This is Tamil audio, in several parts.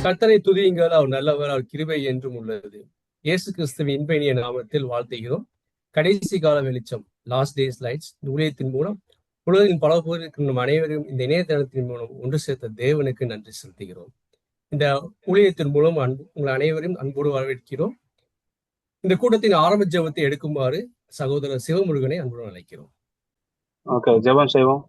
கர்த்தரை துதியுங்கள், அவர் நல்லவர், அவர் கிருபை என்றும் உள்ளது. இயேசு கிறிஸ்துவின் இன்ப நாமத்தில் வாழ்த்துகிறோம். கடைசி கால வெளிச்சம், லாஸ்ட் டேஸ் லைட்ஸ் ஊழியத்தின் மூலம் உலகின் பல பகுதியில் அனைவரும் இந்த இணையதளத்தின் மூலம் ஒன்று சேர்த்த தேவனுக்கு நன்றி செலுத்துகிறோம். இந்த ஊழியத்தின் மூலம் உங்கள் அனைவரையும் அன்போடு வரவேற்கிறோம். இந்த கூட்டத்தின் ஆரம்ப ஜெபத்தை எடுக்குமாறு சகோதரர் சிவமுருகனை அன்புடன் அழைக்கிறோம். ஓகே, ஜெபம் செய்வோம்.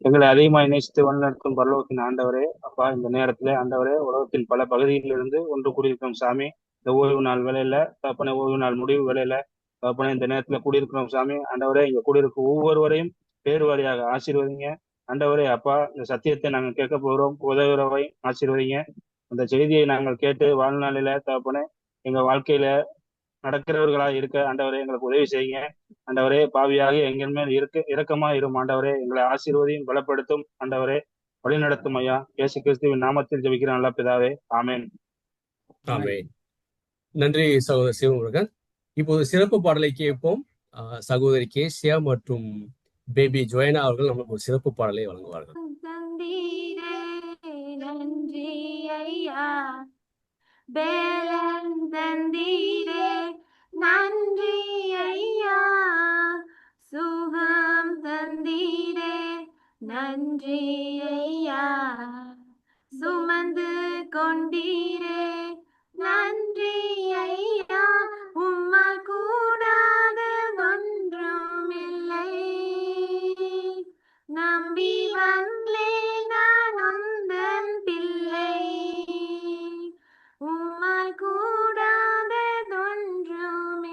எங்களை அதிகமாக நேசித்து வழிநடத்தும் பரலோகத்தின் ஆண்டவரே, அப்பா, இந்த நேரத்துல ஆண்டவரே, உலகத்தின் பல பகுதிகளிலிருந்து ஒன்று கூடியிருக்கிறோம் சாமி. இந்த ஓய்வு நாள் வேலையில தகப்பனே, ஓய்வு நாள் முடிவு வேலையில தகப்பனே, இந்த நேரத்துல கூடியிருக்கிறோம் சாமி. ஆண்டவரே, இங்க கூடியிருக்கும் ஒவ்வொருவரையும் பேர் வாரியாக ஆசீர்வதிங்க ஆண்டவரே. அப்பா, இந்த சத்தியத்தை நாங்கள் கேட்க போகிறோம், உதவுறவை ஆசீர்வதிங்க. அந்த செய்தியை நாங்கள் கேட்டு வாழ்நாளில தகப்பனே எங்க வாழ்க்கையில நடக்கிறவர்களாக இருக்க ஆண்டவரே எங்களுக்கு உதவி செய்யுங்க ஆண்டவரே. பாவியாக எங்கள் மேல் இரக்கமா இரும் ஆண்டவரே. எங்களை ஆசீர்வதியும் பலப்படுத்தும் ஆண்டவரே. வழிநடத்தும் ஐயா. இயேசு கிறிஸ்துவின் நாமத்தில் ஜெபிக்கிற நல்ல பிதாவே, ஆமேன். ஆமேன். நன்றி சகோதரர் சிவமுருகன். இப்போது சிறப்பு பாடலை கேட்போம். சகோதரி கேசியா மற்றும் பேபி ஜோயனா அவர்கள் நமக்கு ஒரு சிறப்பு பாடலை வழங்குவார்கள். நன்றி ஐயா, பேலன் தந்தீரே, நன்றி ஐயா, சுகம் தந்தீரே, நன்றி ஐயா, சுமந்து கொண்டீரே, நன்றி ஐயா, உம்மால் கூடாத ஒன்றும் இல்லை, நம்பி வந்தே நான் உந்தன் பிள்ளை, உம்மால் கூடாததொன்றும்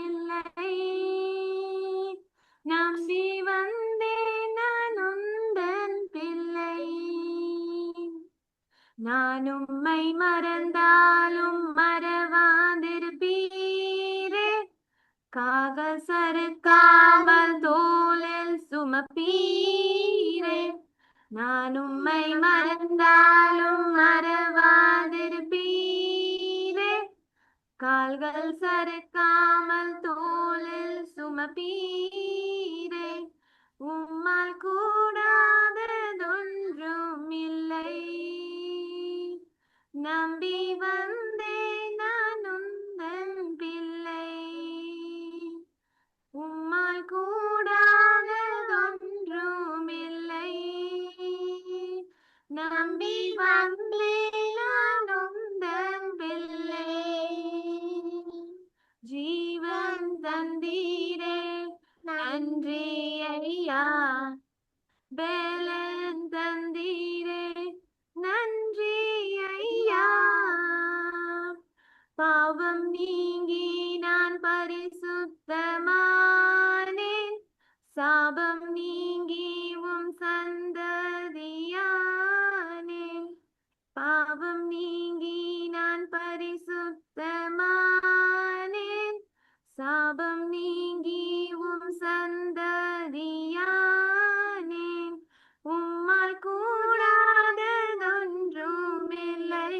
இல்லை, நம்பி வந்தேன் நான் உந்தன் பிள்ளை, நான் உம்மை மறந்தாலும் மறவாதிருப்பீரே, காக சறுக்காமல் தோளில் சுமப்பீரே, நான் உம்மை மறந்தாலும் மறவாதிருப்பீரே, கால்கள் சறுக்காமல் தோளில் சுமப்பீரே, உம்மால் கூடாததொன்றும் இல்லை, நம்பி வந்தேன் நான் உந்தன் பிள்ளை, உம்மால் கூடாததொன்றும் இல்லை, நம்பி வந்தேன் நான் உந்தன் பிள்ளை, ஜீவன் தந்தீரே, நன்றி ஐயா, பேலன் தந்தீரே, நன்றி ஐயா, பாவம் நீங்கி நான் பரிசுத்தமானேன், சாபம் நீங்கி உம் சந்ததியானேன், பாவம் நீங்கி நான் பரிசுத்தமானேன், சாபம் நீங்கி உம் சந்ததியானேன், உம்மால் கூடாததொன்றும் இல்லை,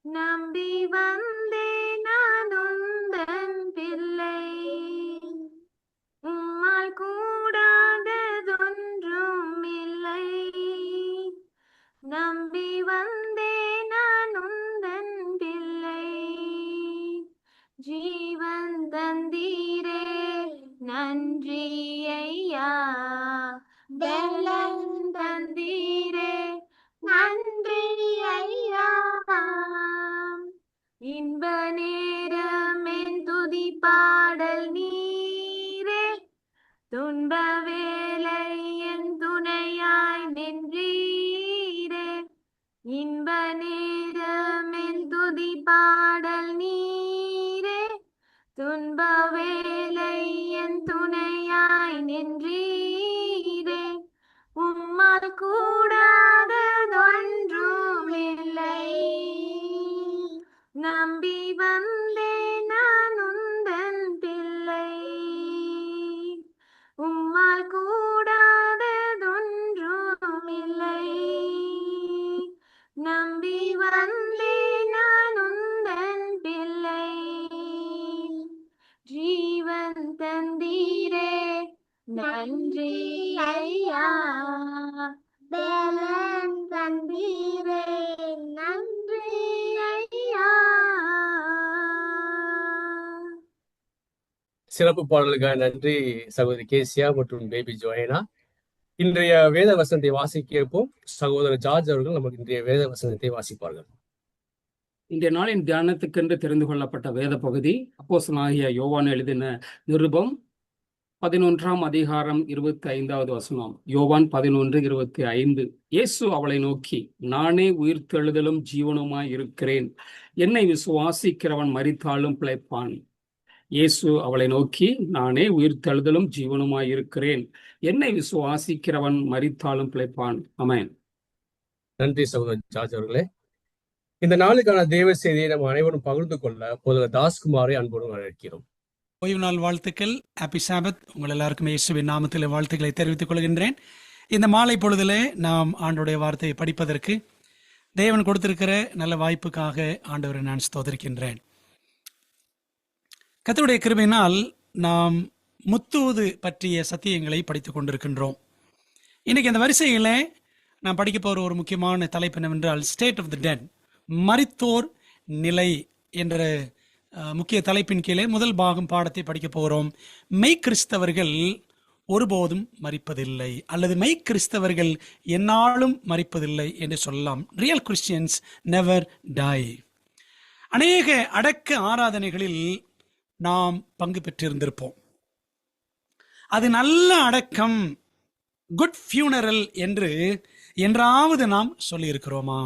நம்பி வந்தேன் நான் உந்தன் பிள்ளை, உம்மால் கூடாததொன்றும் இல்லை, நம்பி வந்தேன் நான் உந்தன் பிள்ளை, ஜீவன் தந்தீரே, நன்றி ஐயா, பெலன் தந்தீரே, நன்றி ஐயா, இன்ப நேரம் என் துதி பாடல் நீரே, துன்ப வேலை என் துணையாய் நின்றீரே, இன்ப நேரம் என் துதி பாடல் நீரே, துன்ப வேலை என் துணையாய் நின்றீரே, உம்மால் கூடாததொன்றும் இல்லை, நம்பி வந்தேன் நான் உந்தன் பிள்ளை, உம்மால் கூடாததொன்றும் இல்லை, நம்பி வந்தேன் நான் உந்தன் பிள்ளை, ஜீவன் தந்தீரே, நன்றி ஐயா, பேலன் தந்தீரே, நன்றி சிறப்பு பாடலுக்காக நன்றி சகோதரி கேசியா மற்றும் பேபி ஜோயனா. இன்றைய வேத வசனத்தை வாசிக்க இருப்போம். சகோதரர் ஜார்ஜ் அவர்கள் நமக்கு இன்றைய வேத வசனத்தை வாசிப்பார்கள். இன்றைய நாளின் தியானத்துக்கென்று தெரிந்து கொள்ளப்பட்ட வேத பகுதி அப்போஸ்தலனாகிய யோவான் எழுதின நிருபம் 11ஆம் அதிகாரம் 25வது வசனம். யோவான் 11:25. இயேசு அவளை நோக்கி, நானே உயிர்த்தெழுதலும் ஜீவனுமாய் இருக்கிறேன். என்னை விசுவாசிக்கிறவன் மரித்தாலும் பிழைப்பான். இயேசு அவளை நோக்கி, நானே உயிர்த்தெழுதலும் ஜீவனுமாய் இருக்கிறேன். என்னை விசுவாசிக்கிறவன் மரித்தாலும் பிழைப்பான். ஆமென். நன்றி சகோதரர் ஜார்ஜ் அவர்களே. இந்த நாளுக்கான தேவ செய்தியை நம்ம அனைவரும் பகிர்ந்து கொள்ள பொதுவாக தாஸ்குமாரை அன்போடு வரவேற்கிறோம். ஓய்வு நாள் வாழ்த்துக்கள். ஹாப்பி சாபத். உங்கள் எல்லாருக்குமே இயேசுவின் நாமத்தில் வாழ்த்துக்களை தெரிவித்துக் கொள்கின்றேன். இந்த மாலை பொழுதிலே நாம் ஆண்டோடைய வார்த்தையை படிப்பதற்கு தேவன் கொடுத்திருக்கிற நல்ல வாய்ப்புக்காக ஆண்டவரை நான் ஸ்தோத்திரிக்கின்றேன். கர்த்தருடைய கிருபையினால் நாம் முத்தூது பற்றிய சத்தியங்களை படித்துக் கொண்டிருக்கின்றோம். இன்னைக்கு அந்த வரிசையில் நாம் படிக்க போகிற ஒரு முக்கியமான தலைப்பு என்னவென்றால் ஸ்டேட் ஆஃப் தி டெட், மரித்தோர் நிலை என்ற முக்கிய தலைப்பின் கீழே முதல் பாகம் பாடத்தை படிக்க போகிறோம். மெய் கிறிஸ்தவர்கள் ஒருபோதும் மரிப்பதில்லை, அல்லது மெய் கிறிஸ்தவர்கள் எந்நாளும் மரிப்பதில்லை என்று சொல்லலாம். Real Christians never tie. அநேக அடக்க ஆராதனைகளில் நாம் பங்கு பெற்றிருந்திருப்போம். அது நல்ல அடக்கம், குட் ஃபியூனரல் என்று என்றாவது நாம் சொல்லியிருக்கிறோமா?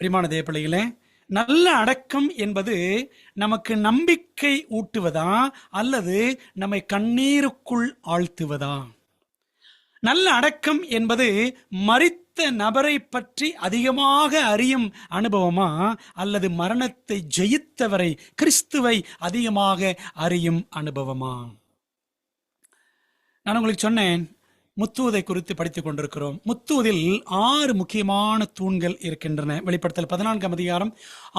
பிரியமான தேவப்பிள்ளைகளே, நல்ல அடக்கம் என்பது நமக்கு நம்பிக்கை ஊட்டுவதா அல்லது நம்மை கண்ணீருக்குள் ஆழ்த்துவதா? நல்ல அடக்கம் என்பது மரித்த நபரை பற்றி அதிகமாக அறியும் அனுபவமா அல்லது மரணத்தை ஜெயித்தவரை, கிறிஸ்துவை அதிகமாக அறியும் அனுபவமா? நான் உங்களுக்கு சொன்னேன், முத்தூதை குறித்து படித்துக் கொண்டிருக்கிறோம். முத்தூதில் 6 முக்கியமான தூண்கள் இருக்கின்றன. வெளிப்படுத்தல் 14ஆம் அதிகாரம்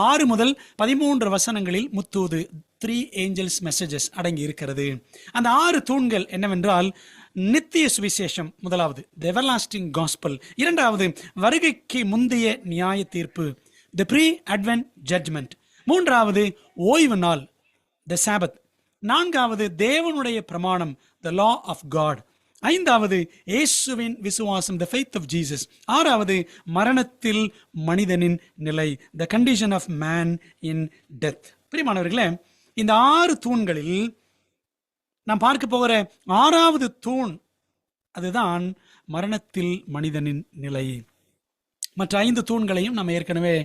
6 முதல் 13 வசனங்களில் முத்தூது 3 ஏஞ்சல்ஸ் மெசேஜஸ் அடங்கி இருக்கிறது. அந்த 6 தூண்கள் என்னவென்றால், நித்திய சுவிசேஷம் முதலாவது, தி எவர்லாஸ்டிங் காஸ்பல்; இரண்டாவது, வருகைக்கு முந்தைய நியாய தீர்ப்பு, தி ப்ரீ அட்வென்ட் ஜட்ஜ்மெண்ட்; மூன்றாவது, ஓய்வு நாள், தி சாபத்; நான்காவது, தேவனுடைய பிரமாணம், தி லா ஆஃப் காட்; ஐந்தாவது, இயேசுவின் விசுவாசம், தி ஃபெய்த் ஆஃப் ஜீசஸ்; ஆறாவது, மரணத்தில் மனிதனின் நிலை, the condition of man in death. பிரியமானவர்களே, இந்த 6 தூண்களில் நாம் பார்க்க போகிற 6வது தூண் அதுதான் மரணத்தில் மனிதனின் நிலை. மற்ற 5 தூண்களையும் நாம் ஏற்கனவே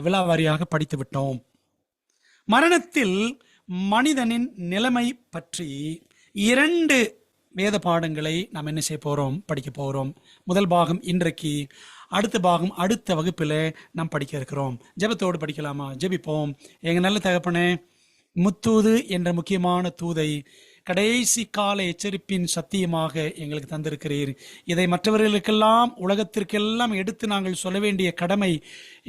விலாவாரியாக படித்து விட்டோம். மரணத்தில் மனிதனின் நிலைமை பற்றி 2 வேத பாடங்களை நாம் என்ன செய்ய போகிறோம்? படிக்க போகிறோம். முதல் பாகம் இன்றைக்கு, அடுத்த பாகம் அடுத்த வகுப்பில் நாம் படிக்க இருக்கிறோம். ஜெபத்தோடு படிக்கலாமா? ஜெபிப்போம். எங்கள் நல்ல தகப்பனே, முத்தூது என்ற முக்கியமான தூதை கடைசி கால எச்சரிப்பின் சத்தியமாக எங்களுக்கு தந்திருக்கிறீர். இதை மற்றவர்களுக்கெல்லாம், உலகத்திற்கெல்லாம் எடுத்து நாங்கள் சொல்ல வேண்டிய கடமை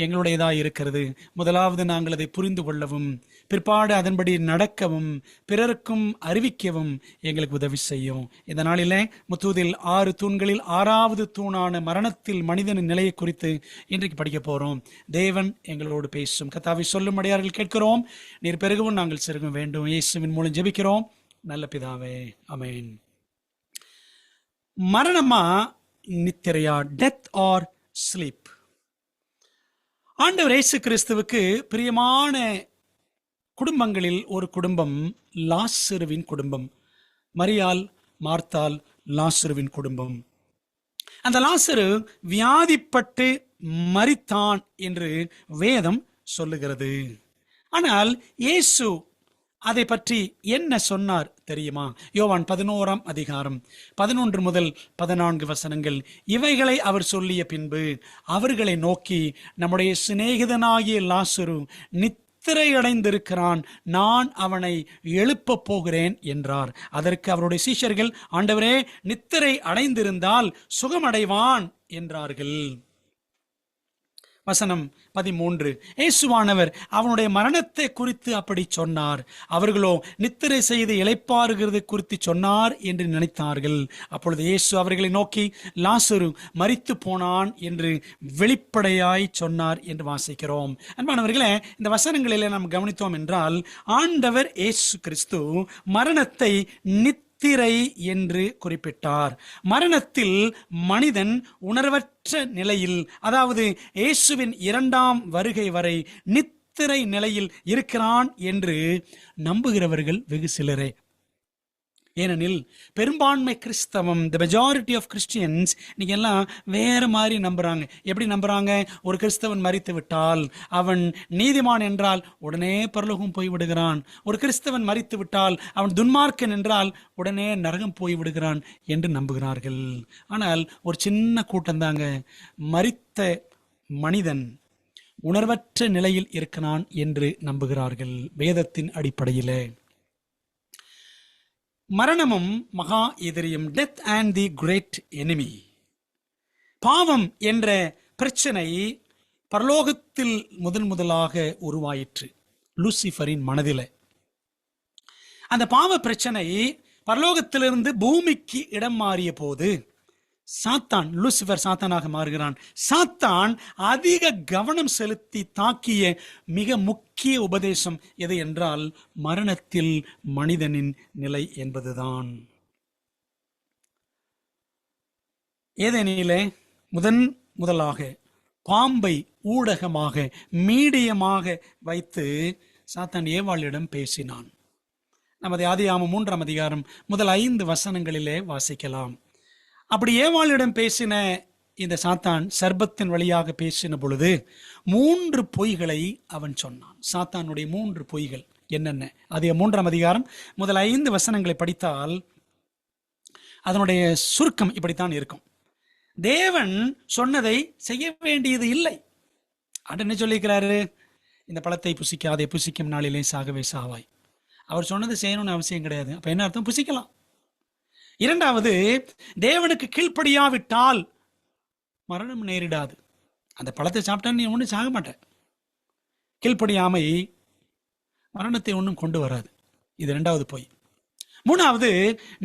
எங்களுடையதாக இருக்கிறது. முதலாவது, நாங்கள் அதை புரிந்து கொள்ளவும், பிற்பாடு அதன்படி நடக்கவும், பிறருக்கும் அறிவிக்கவும் எங்களுக்கு உதவி செய்யும். இந்த நாளிலே முத்தூதில் 6 தூண்களில் 6வது தூணான மரணத்தில் மனிதனின் நிலையை குறித்து இன்றைக்கு படிக்க போகிறோம். தேவன் எங்களோடு பேசும். கர்த்தாவை சொல்லும் அடியார்கள் கேட்கிறோம். நீர் பெருகவும் நாங்கள் சிறுக வேண்டும். இயேசுவின் மூலம் ஜெபிக்கிறோம் நல்ல பிதாவே, ஆமென். மரணமா நித்திரையா? Death or sleep? ஆண்டவர் இயேசு கிறிஸ்துவுக்கு பிரியமான குடும்பங்களில் ஒரு குடும்பம் லாசருவின் குடும்பம். மரியாள், மார்த்தாள், லாசருவின் குடும்பம். அந்த லாசரு வியாதிப்பட்டு மரித்தான் என்று வேதம் சொல்லுகிறது. ஆனால் இயேசு அதை பற்றி என்ன சொன்னார் தெரியுமா? யோவான் 11ஆம் அதிகாரம் 11 முதல் 14 வசனங்கள். இவைகளை அவர் சொல்லிய பின்பு அவர்களை நோக்கி, நம்முடைய சிநேகிதனாகிய லாசரு நித்திரையடைந்திருக்கிறான், நான் அவனை எழுப்ப போகிறேன் என்றார். அதற்கு அவருடைய சீஷர்கள், ஆண்டவரே, நித்திரை அடைந்திருந்தால் சுகமடைவான் என்றார்கள். வசனம் 13. இயேசுவானவர் அவனுடைய மரணத்தை குறித்து அப்படி சொன்னார். அவர்களோ நித்திரை செய்து இளைப்பாறுகிறது குறித்து சொன்னார் என்று நினைத்தார்கள். அப்பொழுது இயேசு அவர்களை நோக்கி, லாசரு மரித்து போனான் என்று வெளிப்படையாய் சொன்னார் என்று வாசிக்கிறோம். அன்பானவர்களே, இந்த வசனங்களிலே நாம் கவனித்தோம் என்றால், ஆண்டவர் இயேசு கிறிஸ்து மரணத்தை நித்திரை என்று குறிப்பிட்டார். மரணத்தில் மனிதன் உணர்வற்ற நிலையில், அதாவது இயேசுவின் இரண்டாம் வருகை வரை நித்திரை நிலையில் இருக்கிறான் என்று நம்புகிறவர்கள் வெகு சிலரே. ஏனெனில் பெரும்பான்மை கிறிஸ்தவம், தி மெஜாரிட்டி ஆஃப் கிறிஸ்டியன்ஸ் இன்னைக்கு எல்லாம் வேற மாதிரி நம்புறாங்க. எப்படி நம்புறாங்க? ஒரு கிறிஸ்தவன் மரித்து விட்டால் அவன் நீதிமான் என்றால் உடனே பரலோகம் போய் விடுகிறான். ஒரு கிறிஸ்தவன் மரித்து விட்டால் அவன் துன்மார்க்கன் என்றால் உடனே நரகம் போய் விடுகிறான் என்று நம்புகிறார்கள். ஆனால் ஒரு சின்ன கூட்டம் தாங்க மரித்த மனிதன் உணர்வற்ற நிலையில் இருக்கிறான் என்று நம்புகிறார்கள் வேதத்தின் அடிப்படையிலே. மரணமும் மகா எதிரியும், death and the great enemy. பாவம் என்ற பிரச்சனை பரலோகத்தில் முதலாக உருவாயிற்று லூசிஃபரின் மனதில். அந்த பாவ பிரச்சனை பரலோகத்திலிருந்து பூமிக்கு இடம் மாறிய போது சாத்தான், லூசிஃபர் சாத்தானாக மாறுகிறான். சாத்தான் அதிக கவனம் செலுத்தி தாக்கிய மிக முக்கிய உபதேசம் எது என்றால் மரணத்தில் மனிதனின் நிலை என்பதுதான். ஏதெனிலே முதலாக பாம்பை ஊடகமாக, மீடியமாக வைத்து சாத்தான் ஏவாளிடம் பேசினான். நமது ஆதியாகமம் 3ஆம் அதிகாரம் முதல் 5 வசனங்களிலே வாசிக்கலாம். அப்படி ஏவாளிடம் பேசின இந்த சாத்தான் சர்பத்தின் வழியாக பேசின பொழுது 3 பொய்களை அவன் சொன்னான். சாத்தானுடைய 3 பொய்கள் என்னென்ன? அது 3ஆம் அதிகாரம் முதல் 5 வசனங்களை படித்தால் அதனுடைய சுருக்கம் இப்படித்தான் இருக்கும். தேவன் சொன்னதை செய்ய வேண்டியது இல்லை. அது என்ன சொல்லியிருக்கிறாரு? இந்த பழத்தை புசிக்காதே, புசிக்கும் நாளிலே சாகவே சாவாய். அவர் சொன்னதை செய்யணும்னு அவசியம் கிடையாது. அப்ப என்ன அர்த்தம்? புசிக்கலாம். இரண்டாவது, தேவனுக்கு கீழ்ப்படியாவிட்டால் மரணம் நேரிடாது. அந்த பழத்தை சாப்பிட்டா நீ ஒன்றும் சாக மாட்ட. கீழ்ப்படியாமை மரணத்தை ஒன்றும் கொண்டு வராது. இது 2வது பொய். 3வது,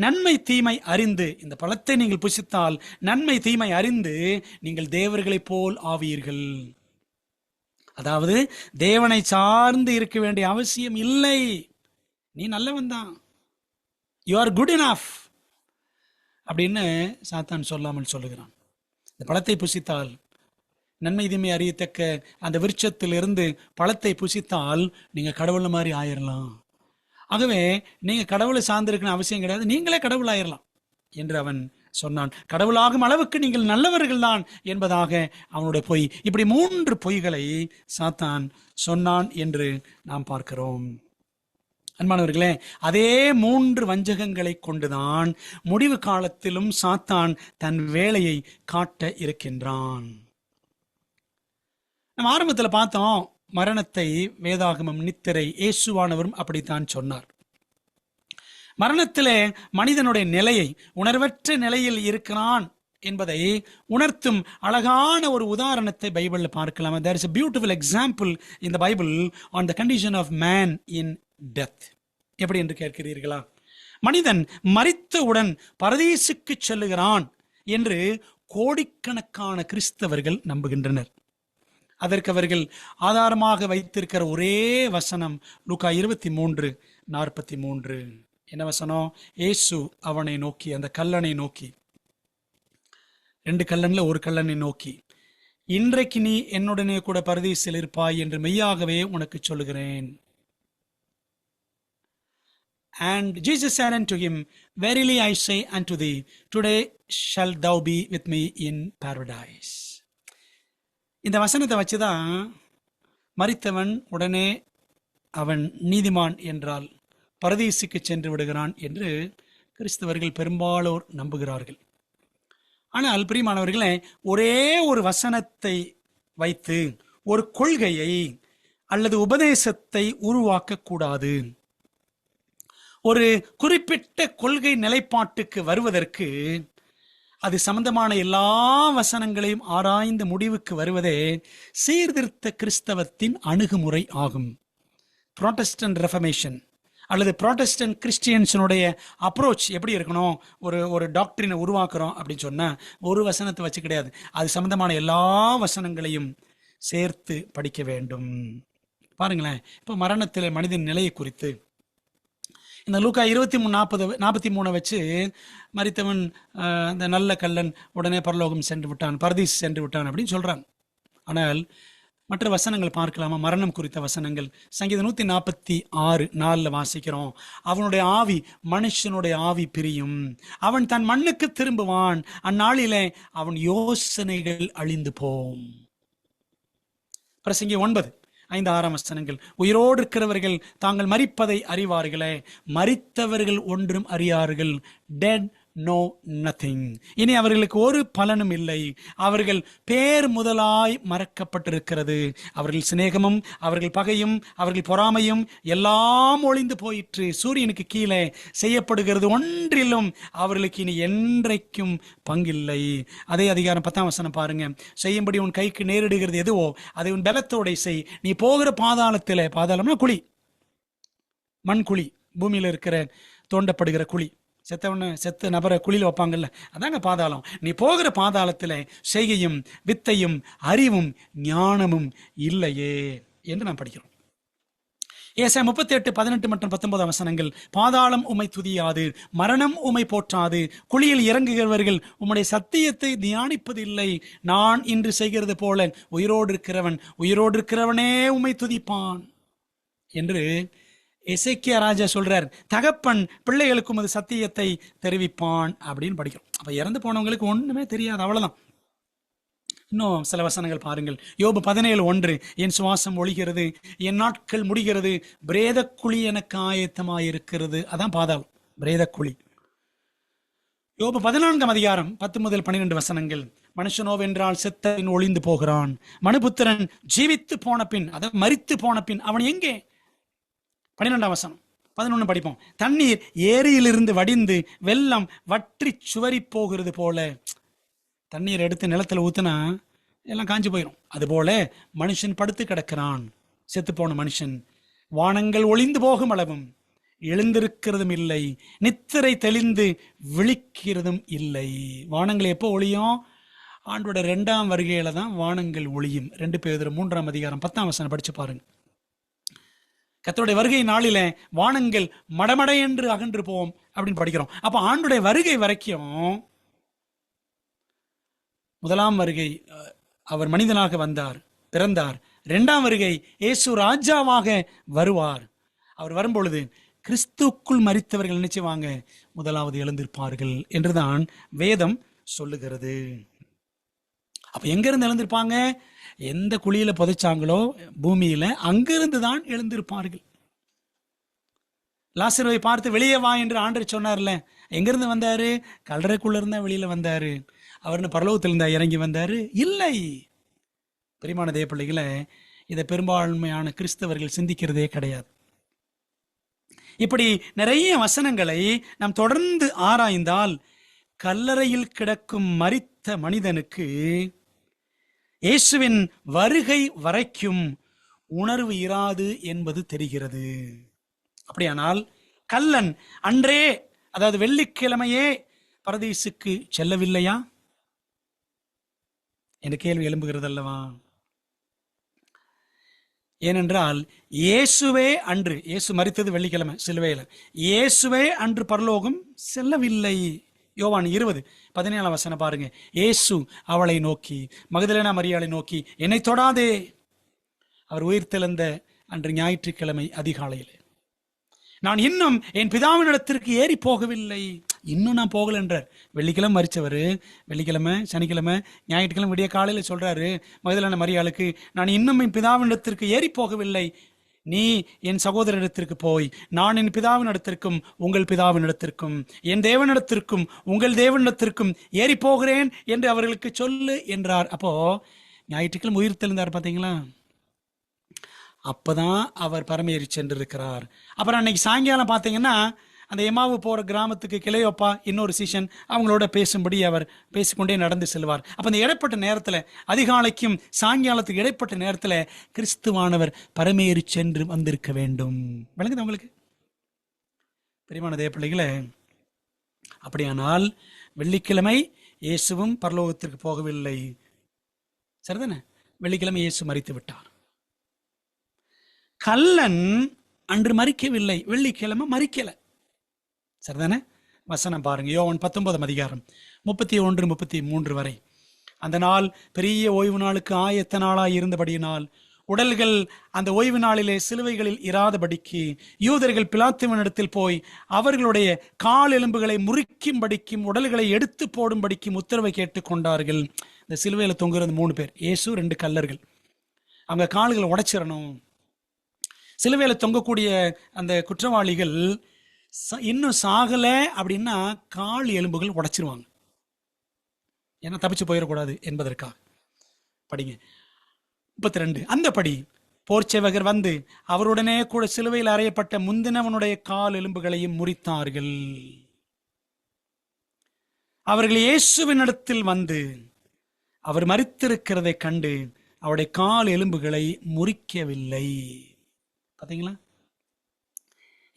நன்மை தீமை அறிந்து, இந்த பழத்தை நீங்கள் புசித்தால் நன்மை தீமை அறிந்து நீங்கள் தேவர்களைப் போல் ஆவீர்கள். அதாவது தேவனை சார்ந்து இருக்க வேண்டிய அவசியம் இல்லை. நீ நல்லவன் தான், யூ ஆர் குட் இனஃப் அப்படின்னு சாத்தான் சொல்லாமல் சொல்லுகிறான். இந்த பழத்தை புசித்தால், நன்மை தீமை அறியத்தக்க அந்த விருட்சத்திலிருந்து பழத்தை புசித்தால் நீங்க கடவுள் மாதிரி ஆயிரலாம். ஆகவே நீங்க கடவுளை சார்ந்திருக்கணும் அவசியம் கிடையாது, நீங்களே கடவுள் ஆயிரலாம் என்று அவன் சொன்னான். கடவுளாகும் அளவுக்கு நீங்கள் நல்லவர்கள் தான் என்பதாக அவனுடைய பொய். இப்படி 3 பொய்களை சாத்தான் சொன்னான் என்று நாம் பார்க்கிறோம். அன்பானவர்களே, அதே 3 வஞ்சகங்களை கொண்டுதான் முடிவு காலத்திலும் சாத்தான் தன் வேலையை காட்ட இருக்கின்றான். நம்ம ஆரம்பத்தில் பார்த்தோம், மரணத்தை வேதாகமம் நித்திரை, இயேசுவானவரும் அப்படித்தான் சொன்னார். மரணத்திலே மனிதனுடைய நிலையை, உணர்வற்ற நிலையில் இருக்கிறான் என்பதை உணர்த்தும் அழகான ஒரு உதாரணத்தை பைபிளில் பார்க்கலாம். There is a beautiful example in the Bible on the condition of man in death. எப்படி என்று கேட்கிறீர்களா? மனிதன் மரித்தவுடன் பரதீசுக்கு செல்லுகிறான் என்று கோடிக்கணக்கான கிறிஸ்தவர்கள் நம்புகின்றனர். அதற்கு அவர்கள் ஆதாரமாக வைத்திருக்கிற ஒரே வசனம் லூக்கா 23:43. என்ன வசனம்? இயேசு அவனை நோக்கி, அந்த கல்லனை நோக்கி, 2 கல்லன்ல ஒரு கல்லனை நோக்கி, இன்றைக்கு நீ என்னுடனே கூட பரதீசில் இருப்பாய் என்று மெய்யாகவே உனக்கு சொல்லுகிறேன். And Jesus said unto him, verily I say unto thee, today shalt thou be with me in paradise. இந்த வசனத்தை வச்சுதான் மரித்தவன் உடனே அவன் நீதிமான் என்றால் பரதீசுக்கு சென்று விடுகிறான் என்று கிறிஸ்தவர்கள் பெரும்பாலோர் நம்புகிறார்கள். ஆனால் பிரியமானவர்களே, ஒரே ஒரு வசனத்தை வைத்து ஒரு கொள்கையை அல்லது உபதேசத்தை உருவாக்க கூடாது. ஒரு குறிப்பிட்ட கொள்கை நிலைப்பாட்டுக்கு வருவதற்கு அது சம்பந்தமான எல்லா வசனங்களையும் ஆராய்ந்த முடிவுக்கு வருவதே சீர்திருத்த கிறிஸ்தவத்தின் அணுகுமுறை ஆகும். புராட்டஸ்டன்ட் ரெஃபர்மேஷன் அல்லது புராட்டஸ்டன்ட் கிறிஸ்டியன்ஸனுடைய அப்ரோச் எப்படி இருக்கணும்? ஒரு டாக்டரினை உருவாக்குறோம் அப்படின்னு சொன்னா ஒரு வசனத்தை வச்சு கிடையாது, அது சம்பந்தமான எல்லா வசனங்களையும் சேர்த்து படிக்க வேண்டும். பாருங்களேன், இப்போ மரணத்தில் மனிதன் நிலையை குறித்து இந்த லூக்கா 23:43 வச்சு மரித்தவன் அந்த நல்ல கல்லன் உடனே பரலோகம் சென்று விட்டான், பரதீஸ் சென்று விட்டான் அப்படின்னு சொல்றான். ஆனால் மற்ற வசனங்கள் பார்க்கலாமா? மரணம் குறித்த வசனங்கள் சங்கீதம் 146:4 வாசிக்கிறோம். அவனுடைய ஆவி, மனுஷனுடைய ஆவி பிரியும், அவன் தன் மண்ணுக்கு திரும்புவான், அந்நாளிலே அவன் யோசனைகள் அழிந்து போம். பிரசங்கி 9:5-6 வசனங்கள், உயிரோடு இருக்கிறவர்கள் தாங்கள் மரிப்பதை அறிவார்களே, மரித்தவர்கள் ஒன்றும் அறியார்கள். Dead no nothing. இனி அவர்களுக்கு ஒரு பலனும் இல்லை, அவர்கள் பேர் முதலாய் மறக்கப்பட்டிருக்கிறது. அவர்கள் சிநேகமும் அவர்கள் பகையும் அவர்கள் பொறாமையும் எல்லாம் ஒளிந்து போயிற்று. சூரியனுக்கு கீழே செய்யப்படுகிறது ஒன்றிலும் அவர்களுக்கு இனி என்றைக்கும் பங்கில்லை. அதே அதிகாரம் 10ஆம் வசனம் பாருங்க. செய்யும்படி உன் கைக்கு நேரிடுகிறது எதுவோ அதை உன் பலத்தோட செய். நீ போகிற பாதாளத்தில், பாதாளம்னா குழி, மண் குழி, பூமியில இருக்கிற தோண்டப்படுகிற குழி, செத்த நபரை குழியில் வைப்பாங்கல்ல, அதாங்க பாதாளம். நீ போகிற பாதாளத்தில் செய்கையும் வித்தையும் அறிவும் ஞானமும் இல்லையே என்று நாம் படிக்கிறோம். ஏசாயா 38:18 மற்றும் 19 வசனங்கள், பாதாளம் உம்மை துதியாது, மரணம் உம்மை போற்றாது, குழியில் இறங்குகிறவர்கள் உம்முடைய சத்தியத்தை தியானிப்பதில்லை. நான் இன்று செய்கிறது போல உயிரோடு இருக்கிறவனே உம்மை துதிப்பான் என்று எசேக்கியா ராஜா சொல்றார். தகப்பன் பிள்ளைகளுக்கும் அது சத்தியத்தை தெரிவிப்பான் அப்படின்னு படிக்கிறோம். அப்ப இறந்து போனவங்களுக்கு ஒண்ணுமே தெரியாது, அவ்வளவுதான். இன்னும் சில வசனங்கள் பாருங்கள். யோபு 17:1, என் சுவாசம் ஒழிகிறது, என் நாட்கள் முடிகிறது, பிரேதக்குழி எனக்கு ஆயத்தமாயிருக்கிறது. அதான் பாதாளம், பிரேதக்குழி. யோபு 14:10-12 வசனங்கள், மனுஷனோவென்றால் செத்தபின் ஒளிந்து போகிறான், மனுபுத்திரன் ஜீவித்து போன பின், அதாவது மரித்து போன பின் அவன் எங்கே? 12ஆம் வசனம் 11 படிப்போம். தண்ணீர் ஏரியிலிருந்து வடிந்து வெள்ளம் வற்றி சுவரி போகிறது போல. தண்ணீர் எடுத்து நிலத்துல ஊத்துனா எல்லாம் காஞ்சி போயிடும். அதுபோல மனுஷன் படுத்து கிடக்கிறான், செத்து போன மனுஷன். வானங்கள் ஒளிந்து போகும் அளவும் எழுந்திருக்கிறதும் இல்லை, நித்திரை தெளிந்து விழிக்கிறதும் இல்லை. வானங்கள் எப்போ ஒளியும்? ஆண்டோட 2ஆம் வருகையில தான் வானங்கள் ஒளியும். 2 பேதுரு 3ஆம் அதிகாரம் 10ஆம் வசனம் படிச்சு பாருங்க. கர்த்தருடைய வருகை நாளில வானங்கள் மடமடை என்று அகன்று போவோம் அப்படின்னு படிக்கிறோம். அப்ப ஆண்டுடைய வருகை வரைக்கும், முதலாம் வருகை அவர் மனிதனாக வந்தார், பிறந்தார். 2ஆம் வருகை இயேசு ராஜாவாக வருவார். அவர் வரும்பொழுது கிறிஸ்துக்குள் மரித்தவர்கள் நினைச்சுவாங்க முதலாவது எழுந்திருப்பார்கள் என்றுதான் வேதம் சொல்லுகிறது. அப்ப எங்க இருந்து எழுந்திருப்பாங்க? எந்த குழியில புதைச்சாங்களோ பூமியில, அங்கிருந்து தான் எழுந்திருப்பார்கள். லாசருவை பார்த்து வெளியே வா என்று ஆண்டவர் சொன்னார்ல, எங்கிருந்து வந்தாரு? கல்லறைக்குள்ள இருந்தா வெளியில வந்தாரு. அவர் பரலோகத்திலிருந்தா இறங்கி வந்தாரு? இல்லை. பிரியமான தேவ பிள்ளைகளை, இதை பெரும்பான்மையான கிறிஸ்தவர்கள் சிந்திக்கிறதே கிடையாது. இப்படி நிறைய வசனங்களை நாம் தொடர்ந்து ஆராய்ந்தால், கல்லறையில் கிடக்கும் மரித்த மனிதனுக்கு இயேசுவின் வருகை வரைக்கும் உணர்வு இராது என்பது தெரிகிறது. அப்படியானால் கல்லன் அன்றே, அதாவது வெள்ளிக்கிழமையே பரதீசுக்கு செல்லவில்லையா என்ற கேள்வி எழும்புகிறது அல்லவா? ஏனென்றால் இயேசுவே அன்று, இயேசு மரித்தது வெள்ளிக்கிழமை சிலுவையில், இயேசுவே அன்று பரலோகம் செல்லவில்லை. யோவான் 20:17 வசனம் பாருங்க. இயேசு அவளை நோக்கி, மகதலேனா மரியாளை நோக்கி, என்னை தொடாதே. அவர் உயிர்த்தெழுந்த அன்று ஞாயிற்றுக்கிழமை அதிகாலையில், நான் இன்னும் என் பிதாவினிடத்திற்கு ஏறி போகவில்லை. இன்னும் நான் போகல என்றார். வெள்ளிக்கிழமை மரிச்சவர், வெள்ளிக்கிழமை, சனிக்கிழமை, ஞாயிற்றுக்கிழமை விடிய காலையில் சொல்றாரு மகதலேனா மரியாளுக்கு, நான் இன்னும் என் பிதாவினிடத்திற்கு ஏறி போகவில்லை, நீ என் சகோதரனிடத்திற்கு போய், நான் என் பிதாவினிடத்திற்கும் உங்கள் பிதாவினிடத்திற்கும் என் தேவனிடத்திற்கும் உங்கள் தேவனிடத்திற்கும் ஏறி போகிறேன் என்று அவர்களுக்கு சொல்லு என்றார். அப்போ ஞாயிற்றுக்கிழமை உயிர் தெழுந்தார் பார்த்தீங்களா? அப்பதான் அவர் பரமேறி சென்றிருக்கிறார். அப்புறம் அன்னைக்கு சாயங்காலம் பார்த்தீங்கன்னா அந்த எமாவு போற கிராமத்துக்கு கிளையோப்பா இன்னொரு சீஷன் அவங்களோட பேசும்படி அவர் பேசிக்கொண்டே நடந்து செல்வார். அப்ப அந்த இடைப்பட்ட நேரத்துல, அதிகாலைக்கும் சாயங்காலத்துக்கு இடைப்பட்ட நேரத்துல கிறிஸ்துவானவர் பரமேறி சென்று வந்திருக்க வேண்டும். விளங்குது உங்களுக்கு பிரியமான தேவ பிள்ளைகளே? அப்படியானால் வெள்ளிக்கிழமை இயேசுவும் பரலோகத்திற்கு போகவில்லை, சரிதானே? வெள்ளிக்கிழமை இயேசு மரித்து விட்டார். கள்ளன் அன்று மரிக்கவில்லை, வெள்ளிக்கிழமை மரிக்கல, சரிதானே? வசனம் பாருங்க, யோவான் 19 அதிகாரம் 31, 33 வரை. அந்த நாள் பெரிய ஓய்வு நாளுக்கு ஆயத்த நாளாய் இருந்தபடியினால் உடல்கள் அந்த ஓய்வு நாளிலே சிலுவைகளில் இராதபடிக்கு யூதர்கள் பிலாத்துவினிடத்தில் போய் அவர்களுடைய கால் எலும்புகளை முறிக்கும்படிக்கும் உடல்களை எடுத்து போடும்படிக்கும் உத்தரவை கேட்டுக்கொண்டார்கள். இந்த சிலுவையில தொங்குறது 3 பேர், இயேசு 2 கல்லர்கள். அவங்க கால்களை உடைச்சிடணும். சிலுவையில தொங்கக்கூடிய அந்த குற்றவாளிகள் இன்னும் சாகல அப்படின்னா கால் எலும்புகள் உடைச்சிருவாங்க, ஏன்னா தப்பிச்சு போயிடக்கூடாது என்பதற்காக. படிங்க 32. அந்தபடி போர்ச்சேவகர் வந்து அவருடனே கூட சிலுவையில் அறையப்பட்ட முந்தினவனுடைய கால் எலும்புகளையும் முறித்தார்கள். அவர்கள் இயேசுவினிடத்தில் வந்து அவர் மரித்திருக்கிறதை கண்டு அவருடைய கால் எலும்புகளை முறிக்கவில்லை. பாத்தீங்களா?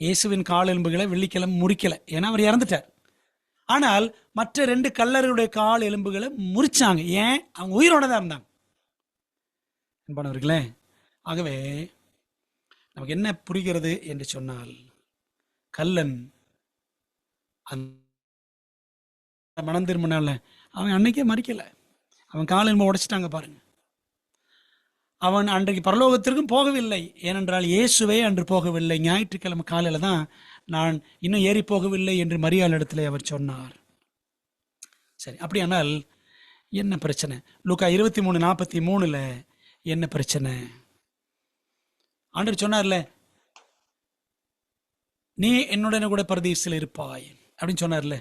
இயேசுவின் கால் எலும்புகளை வெள்ளிக்கிழமை முறிக்கல, ஏன்னா அவர் இறந்துட்டார். ஆனால் மற்ற 2 கல்லர்களுடைய கால் எலும்புகளை முறிச்சாங்க. ஏன்? அவங்க உயிரோட தான் இருந்தாங்க. அன்பானவர்களே, ஆகவே நமக்கு என்ன புரிகிறது என்று சொன்னால், கல்லன் அந்த மனம் திரும்பினால அவன் அன்னைக்கே மறிக்கல, அவன் கால் எலும்பை உடைச்சிட்டாங்க பாருங்க. அவன் அன்றைக்கு பரலோகத்திற்கும் போகவில்லை, ஏனென்றால் இயேசுவே அன்று போகவில்லை. ஞாயிற்றுக்கிழமை காலையில தான் நான் இன்னும் ஏறி போகவில்லை என்று மரியாள் இடத்துல அவர் சொன்னார். சரி, அப்படியானால் என்ன பிரச்சனை? லூக்கா 23:43 என்ன பிரச்சனை? ஆண்டவர் சொன்னார்ல, நீ என்னுடனே கூட பரதீசில் இருப்பாய் அப்படின்னு சொன்னார்ல.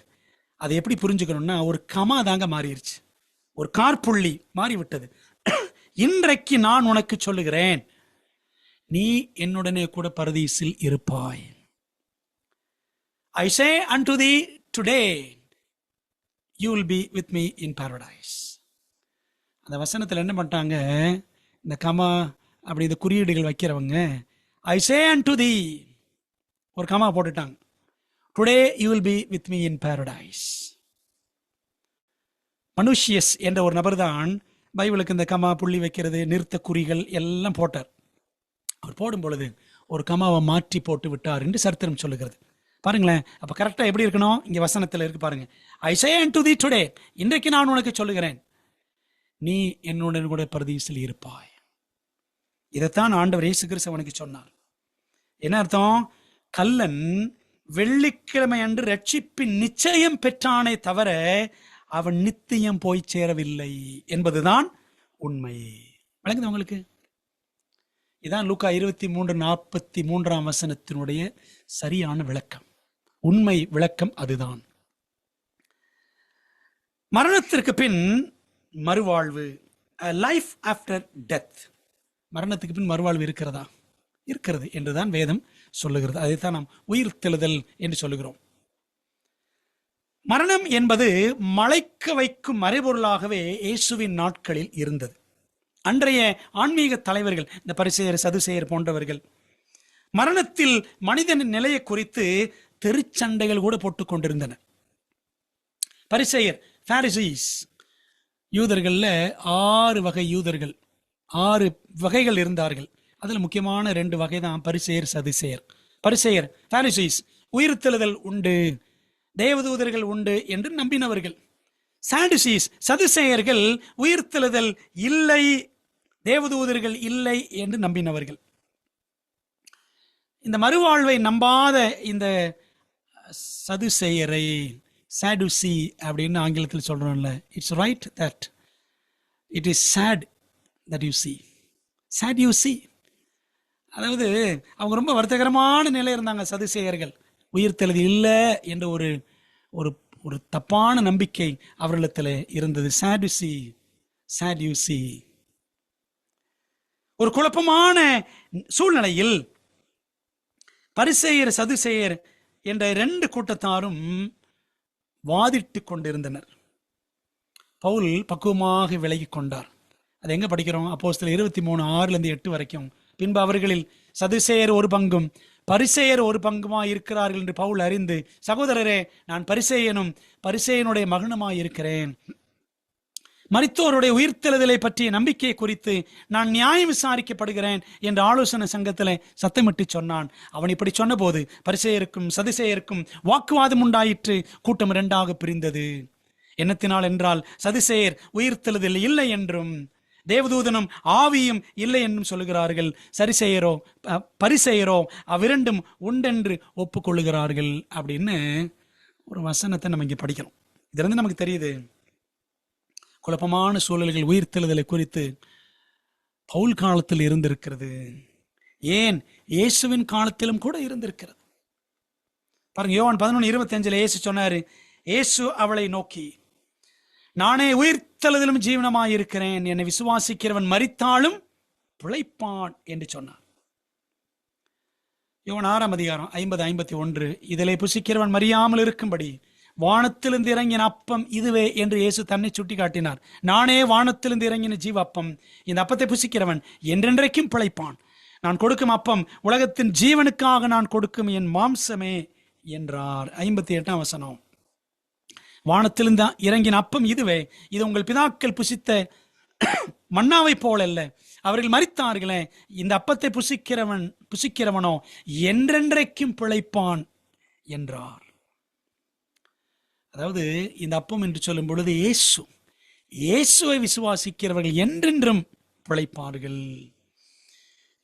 அதை எப்படி புரிஞ்சுக்கணும்னா, ஒரு கமா தாங்க மாறிடுச்சு, ஒரு கார்புள்ளி மாறிவிட்டது. இன்றைக்கு நான் உனக்கு சொல்லுகிறேன், நீ என்னுடனே கூட பரதீசில் இருப்பாய். I say unto thee today, you will be with me in paradise. அந்த வசனத்தில் என்ன பண்ணிட்டாங்க, இந்த கமா அப்படி இந்த குறியீடுகள் வைக்கிறவங்க, I say unto thee ஒரு கமா போட்டுட்டாங்க. Today you will be with me in paradise. மனுஷியஸ் என்ற ஒரு நபர் தான் பைபிளுக்கு இந்த கமா புள்ளி வைக்கிறது, நிறுத்த குறிகள் எல்லாம் போட்டார். அவர் போடும் பொழுது ஒரு கமாவை மாற்றி போட்டு விட்டார் என்று சரித்திரம் சொல்லுகிறது. பாருங்களேன், அப்ப கரெக்டா எப்படி இருக்கணும்? இங்க வசனத்தில் இருக்கு பாருங்க. I say unto thee today, இன்றைக்கு நான் உனக்கு சொல்லுகிறேன், நீ என்னுடன் கூட பரதீசில் இருப்பாய். இதைத்தான் ஆண்டவர் இயேசு கிறிஸ்து அவனுக்கு சொன்னார். என்ன அர்த்தம்? கல்லன் வெள்ளிக்கிழமை அன்று ரட்சிப்பின் நிச்சயம் பெற்றானே தவிர அவன் நித்தியம் போய் சேரவில்லை என்பதுதான் உண்மை. விளங்குது உங்களுக்கு? இதான் லூக்கா 23:43 வசனத்தினுடைய சரியான விளக்கம், உண்மை விளக்கம் அதுதான். மரணத்திற்கு பின் மறுவாழ்வு, லைஃப் ஆஃப்டர் டெத். மரணத்துக்கு பின் மறுவாழ்வு இருக்கிறதா? இருக்கிறது என்றுதான் வேதம் சொல்லுகிறது. அதைத்தான் நாம் உயிர் தெழுதல் என்று சொல்லுகிறோம். மரணம் என்பது மலைக்க வைக்கும் மறைபொருளாகவே இயேசுவின் நாட்களில் இருந்தது. அன்றைய ஆன்மீக தலைவர்கள், இந்த பரிசேயர் சதுசேயர் போன்றவர்கள், மரணத்தில் மனிதனின் நிலையை குறித்து தெருச்சண்டைகள் கூட போட்டுக் கொண்டிருந்தனர். பரிசேயர், பாரிசீஸ், யூதர்கள்ல 6 வகை யூதர்கள், 6 வகைகள் இருந்தார்கள். அதுல முக்கியமான 2 வகை தான் பரிசேயர் சதுசேயர். பரிசேயர், பாரிசீஸ், உயிர்த்தெழுதல் உண்டு, தேவதூதர்கள் உண்டு என்று நம்பினவர்கள். சாடுசீஸ், சதுசேயர்கள், உயிர்த்தெழுதல் இல்லை, தேவதூதர்கள் இல்லை என்று நம்பினவர்கள். இந்த மறுவாழ்வை நம்பாத இந்த சதுசேயரை சாடுசி அப்படின்னு ஆங்கிலத்தில் சொல்றோம்ல, it's right that it is said that you see, sad you see. அதாவது அவங்க ரொம்ப வருத்தகரமான நிலை இருந்தாங்க சதுசேயர்கள். உயிர்த்தெழுதி இல்லை என்ற ஒரு ஒரு தப்பான நம்பிக்கை அவர்களிடத்தில் இருந்தது. சாடுசி, சாட்யூசி. ஒரு குழப்பமான சூழ்நிலையில் பரிசேயர் சதுசேயர் என்ற 2 கூட்டத்தாரும் வாதிட்டு கொண்டிருந்தனர். பவுல் பக்குவமாக விலகி கொண்டார். அது எங்க படிக்கிறோம்? அப்போஸ்தலர் 23:6-8 வரைக்கும். பின்பு அவர்களில் சதுசேயர் ஒரு பங்கும் பரிசேயர் ஒரு பங்குமாய் இருக்கிறார்கள் என்று பவுல் அறிந்து, சகோதரரே, நான் பரிசேயனும் பரிசேயனுடைய மகனுமாய் இருக்கிறேன். மரித்தோருடைய உயிர்த்தெழுதலை பற்றிய நம்பிக்கை குறித்து நான் நியாயம் விசாரிக்கப்படுகிறேன் என்று ஆலோசனை சங்கத்தில் சத்தமிட்டு சொன்னான். அவன் இப்படி சொன்னபோது பரிசேயருக்கும் சதுசேயருக்கும் வாக்குவாதம் உண்டாயிற்று. கூட்டம் 2ஆக பிரிந்தது. என்னத்தினால் என்றால், சதுசேயர் உயிர்த்தெழுதல் இல்லை என்றும் தேவதூதனும் ஆவியும் இல்லை என்றும் சொல்லுகிறார்கள். பரிசேயரோ அவ்விரண்டும் உண்டென்று ஒப்புக்கொள்ளுகிறார்கள் அப்படின்னு ஒரு வசனத்தை நம்ம இங்கே படிக்கிறோம். இதுல இருந்து நமக்கு தெரியுது, குழப்பமான சூழல்கள் உயிர்த்தெழுதலை குறித்து பவுல் காலத்தில் இருந்திருக்கிறது. ஏன் இயேசுவின் காலத்திலும் கூட இருந்திருக்கிறது. பாருங்க, யோவான் 11:25 இயேசு சொன்னாரு, இயேசு அவளை நோக்கி, நானே உயிர்த்தெழுதலும் ஜீவனமாய் இருக்கிறேன், என்னை விசுவாசிக்கிறவன் மரித்தாலும் பிழைப்பான் என்று சொன்னார். யோவான் 6:50-51, இதிலே புசிக்கிறவன் மறியாமல் இருக்கும்படி வானத்திலிருந்து இறங்கின அப்பம் இதுவே என்று இயேசு தன்னை சுட்டி காட்டினார். நானே வானத்திலிருந்து இறங்கின ஜீவ அப்பம், இந்த அப்பத்தை புசிக்கிறவன் என்றென்றைக்கும் பிழைப்பான். நான் கொடுக்கும் அப்பம் உலகத்தின் ஜீவனுக்காக நான் கொடுக்கும் என் மாம்சமே என்றார். 58ஆம் வசனம், வானத்திலிருந்து இறங்கின அப்பம் இதுவே, இது உங்கள் பிதாக்கள் புசித்த மன்னாவை போலல்ல, அவர்கள் மரித்தார்களே, இந்த அப்பத்தை புசிக்கிறவனோ என்றென்றைக்கும் பிழைப்பான் என்றார். அதாவது இந்த அப்பம் என்று சொல்லும் பொழுது இயேசுவை விசுவாசிக்கிறவர்கள் என்றென்றும் பிழைப்பார்கள்.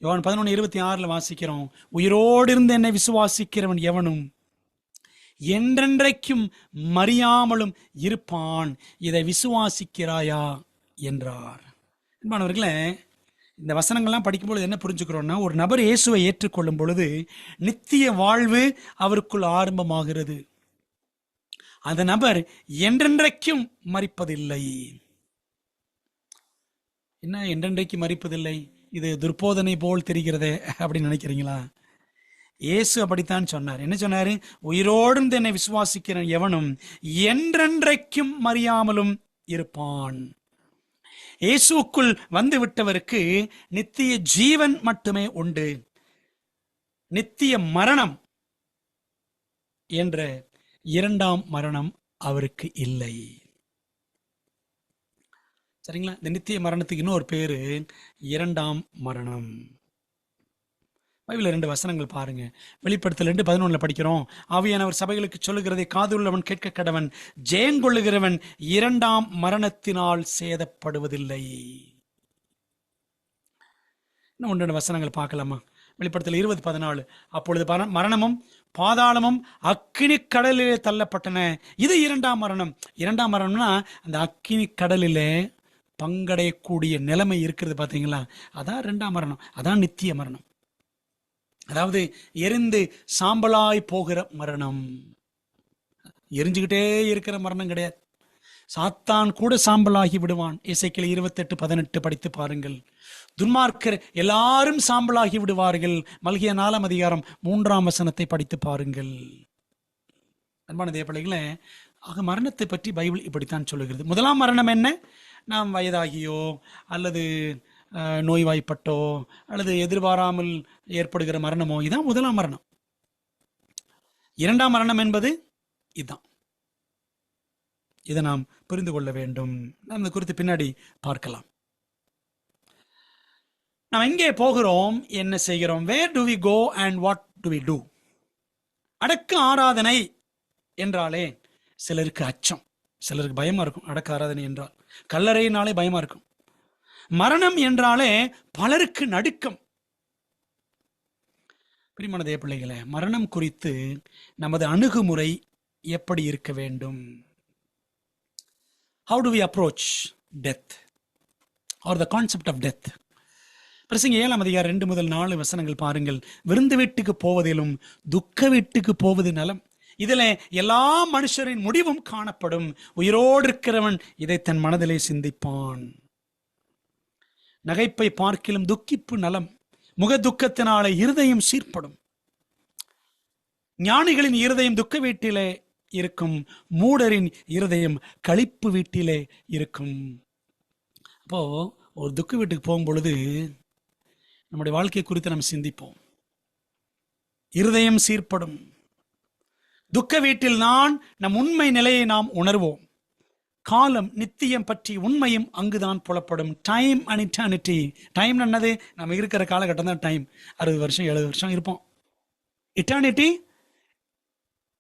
யோவான் 11:26 வாசிக்கிறோம், உயிரோடு இருந்து என்னை விசுவாசிக்கிறவன் எவனும் என்றென்றைக்கும் மறியாமலும் இருப்பான், இதை விசுவாசிக்கிறாயா என்றார். அன்பானவர்களே, இந்த வசனங்கள்லாம் படிக்கும்பொழுது என்ன புரிஞ்சுக்கிறோம்னா, ஒரு நபர் இயேசுவை ஏற்றுக்கொள்ளும் பொழுது நித்திய வாழ்வு அவருக்குள் ஆரம்பமாகிறது. அந்த நபர் என்றென்றைக்கும் மரிப்பதில்லை. என்ன என்றென்றைக்கு மரிப்பதில்லை? இது துர்போதனை போல் தெரிகிறதே அப்படின்னு நினைக்கிறீங்களா? இயேசு அப்படித்தான் சொன்னார். என்ன சொன்னாரு? உயிரோடு என்னை விசுவாசிக்கிற எவனும் என்றென்றைக்கும் மறியாமலும் இருப்பான். இயேசுக்குள் வந்து விட்டவருக்கு நித்திய ஜீவன் மட்டுமே உண்டு. நித்திய மரணம் என்ற 2ஆம் மரணம் அவருக்கு இல்லை. சரிங்களா? இந்த நித்திய மரணத்துக்கு இன்னொரு பேரு 2ஆம் மரணம். பைபிள் 2 வசனங்கள் பாருங்க. வெளிப்படுத்தல் 2:11 படிக்கிறோம், ஆவியானவர் சபைகளுக்கு சொல்லுகிறதை காதுள்ளவன் கேட்க கடவன், ஜெயங்கொள்ளுகிறவன் 2ஆம் மரணத்தினால் சேதப்படுவதில்லை. இன்னும் 1-2 வசனங்கள் பார்க்கலாமா? வெளிப்படுத்தல் 20:14, அப்பொழுது மரணமும் பாதாளமும் அக்கினி கடலிலே தள்ளப்பட்டன. இது 2ஆம் மரணம். 2ஆம் மரணம்னா அந்த அக்கினி கடலிலே பங்கடையக்கூடிய நிலைமை இருக்கிறது பார்த்தீங்களா? அதான் 2ஆம் மரணம். அதான் நித்திய மரணம். அதாவது எரிந்து சாம்பலாய் போகிற மரணம். எரிஞ்சுக்கிட்டே இருக்கிற மரணம் கிடையாது. சாத்தான் கூட சாம்பலாகி விடுவான். எசேக்கியேல் 28:18 படித்து பாருங்கள். துன்மார்க்கர் எல்லாரும் சாம்பலாகி விடுவார்கள். மல்கியா 4ஆம் அதிகாரம் 3ஆம் வசனத்தை படித்து பாருங்கள். அன்பான தேவப்பிள்ளைகளே, ஆக மரணத்தை பற்றி பைபிள் இப்படித்தான் சொல்லுகிறது. முதலாம் மரணம் என்ன? நாம் வயதாகியோ அல்லது நோய்வாய்ப்பட்டோ அல்லது எதிர்பாராமல் ஏற்படுகிற மரணமோ, இதான் முதலாம் மரணம். 2ஆம் மரணம் என்பது இதுதான். இதை நாம் புரிந்து கொள்ள வேண்டும். நாம் இந்த குறித்து பின்னாடி பார்க்கலாம். நாம் எங்கே போகிறோம், என்ன செய்கிறோம்? Where do we go and what do we do? அடக்க ஆராதனை என்றாலே சிலருக்கு அச்சம், சிலருக்கு பயமா இருக்கும். அடக்க ஆராதனை என்றால் கல்லறையினாலே பயமா இருக்கும். மரணம் என்றாலே பலருக்கு நடுக்கம். பிரியமான தேவ பிள்ளைகளே, மரணம் குறித்து நமது அணுகுமுறை எப்படி இருக்க வேண்டும்? How do we approach death or the concept of death? பிரசங்கி 7ஆம் அதிகாரம் 2-4 வசனங்கள் பாருங்கள். விருந்து வீட்டுக்கு போவதிலும் துக்க வீட்டுக்கு போவது நலம், இதில் எல்லா மனுஷரின் முடிவும் காணப்படும். உயிரோடு இருக்கிறவன் இதை தன் மனதிலே சிந்திப்பான். நகைப்பை பார்க்கிலும் துக்கிப்பு நலம், முக துக்கத்தினாலே இருதயம் சீர்படும். ஞானிகளின் இருதயம் துக்க வீட்டிலே இருக்கும், மூடரின் இருதயம் களிப்பு வீட்டிலே இருக்கும். அப்போ ஒரு துக்க வீட்டுக்கு போகும் பொழுது நம்முடைய வாழ்க்கை குறித்து நம்ம சிந்திப்போம். இருதயம் சீர்படும். துக்க வீட்டில் தான் நம் உண்மை நிலையை நாம் உணர்வோம். காலம், நித்தியம் பற்றி உண்மையும் அங்குதான் புலப்படும். Time and eternity. டைம் என்னது? நம்ம இருக்கிற காலகட்டம் தான் டைம். 60 வருஷம் 70 வருஷம் இருப்போம். இட்டர்னிட்டி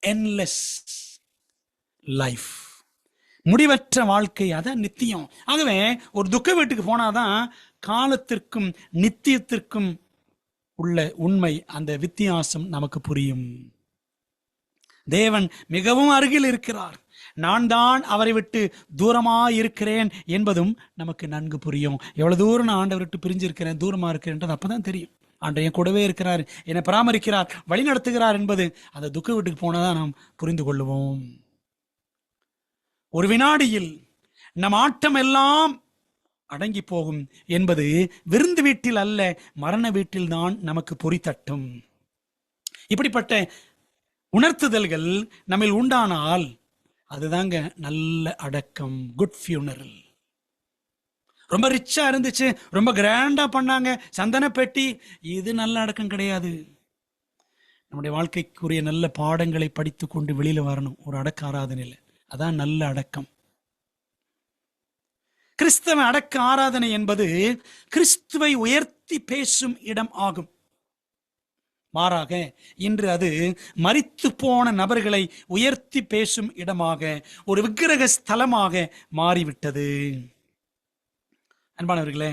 endless லைஃப், முடிவற்ற வாழ்க்கை, அதான் நித்தியம். ஆகவே ஒரு துக்க வீட்டுக்கு போனாதான் காலத்திற்கும் நித்தியத்திற்கும் உள்ள உண்மை, அந்த வித்தியாசம் நமக்கு புரியும். தேவன் மிகவும் அருகில் இருக்கிறார், நான் தான் அவரை விட்டு தூரமாயிருக்கிறேன் என்பதும் நமக்கு நன்கு புரியும். எவ்வளவு தூரம் நான் ஆண்டவரை விட்டு பிரிஞ்சிருக்கிறேன், தூரமா இருக்கிறேன்றது அப்பதான் தெரியும். ஆண்டவர் என் கூடவே இருக்கிறார், என்னை பராமரிக்கிறார், வழி நடத்துகிறார் என்பது அந்த துக்க வீட்டுக்கு போனதான் நாம் புரிந்து கொள்ளுவோம். ஒரு வினாடியில் நம் ஆட்டம் எல்லாம் அடங்கி போகும் என்பது விருந்து வீட்டில் அல்ல, மரண வீட்டில் தான் நமக்கு பொறித்தட்டும். இப்படிப்பட்ட உணர்த்துதல்கள் நம்மில் உண்டானால் அதுதாங்க நல்ல அடக்கம், குட் ஃபியூனரல். ரொம்ப ரிச்சா இருந்துச்சு, ரொம்ப கிராண்டா பண்ணாங்க, சந்தன பெட்டி, இது நல்ல அடக்கம் கிடையாது. நம்முடைய வாழ்க்கைக்குரிய நல்ல பாடங்களை படித்து கொண்டு வெளியில வரணும் ஒரு அடக்க ஆராதனையில். அதான் நல்ல அடக்கம். கிறிஸ்தவ அடக்க ஆராதனை என்பது கிறிஸ்துவை உயர்த்தி பேசும் இடம் ஆகும். மாறாக இன்று அது மரித்து போன நபர்களை உயர்த்தி பேசும் இடமாக, ஒரு விக்கிரக ஸ்தலமாக மாறிவிட்டது. அன்பானவர்களே,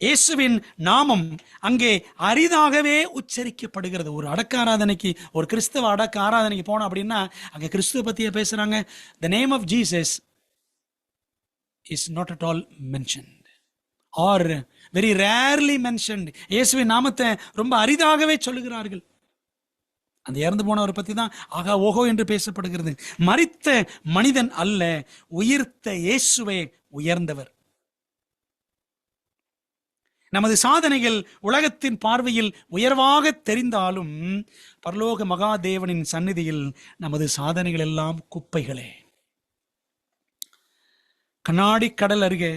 இயேசுவின் நாமம் அங்கே அரிதாகவே உச்சரிக்கப்படுகிறது. ஒரு அடக்க ஆராதனைக்கு, ஒரு கிறிஸ்தவ அடக்க ஆராதனைக்கு போனோம் அப்படின்னா அங்கே கிறிஸ்துவ பத்தியே பேசுறாங்க. The name of Jesus is not at all mentioned or very rarely mentioned. இயேசுவின் நாமத்தை ரொம்ப அரிதாகவே சொல்லுகிறார்கள். அந்த இறந்து போனவரை பத்தி தான் ஆகா ஓஹோ என்று பேசப்படுகிறது. மரித்த மனிதன் அல்ல, உயிர்த்த இயேசுவே உயர்ந்தவர். நமது சாதனைகள் உலகத்தின் பார்வையில் உயர்வாக தெரிந்தாலும் பரலோக மகாதேவனின் சந்நிதியில் நமது சாதனைகள் எல்லாம் குப்பைகளே. கண்ணாடி கடல் அருகே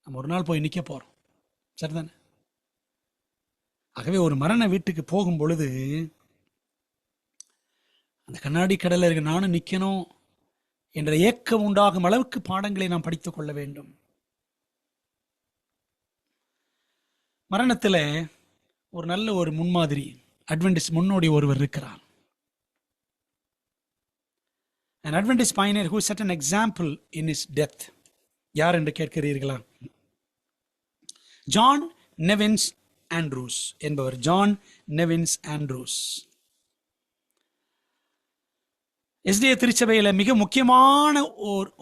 நம்ம ஒரு நாள் போய் நிக்க போறோம், சரிதானே? ஆகவே ஒரு மரண வீட்டுக்கு போகும் பொழுது அந்த கண்ணாடி கடல் அருகே நானும் நிக்கணும் என்ற ஏக்கம் உண்டாகும் அளவுக்கு பாடங்களை நாம் படித்துக் கொள்ள வேண்டும். மரணத்தில் ஒரு நல்ல ஒரு முன்மாதிரி, அட்வென்டிஸ்ட் முன்னோடி ஒருவர் இருக்கிறார். An Adventist pioneer who set an example in his death. யார் என்று கேட்கிறீர்களா? ஜான் நெவின்ஸ் ஆண்ட்ரூஸ் என்பவர். ஜான் நெவின்ஸ் ஆண்ட்ரூஸ் எஸ்டிஏ திருச்சபையில மிக முக்கியமான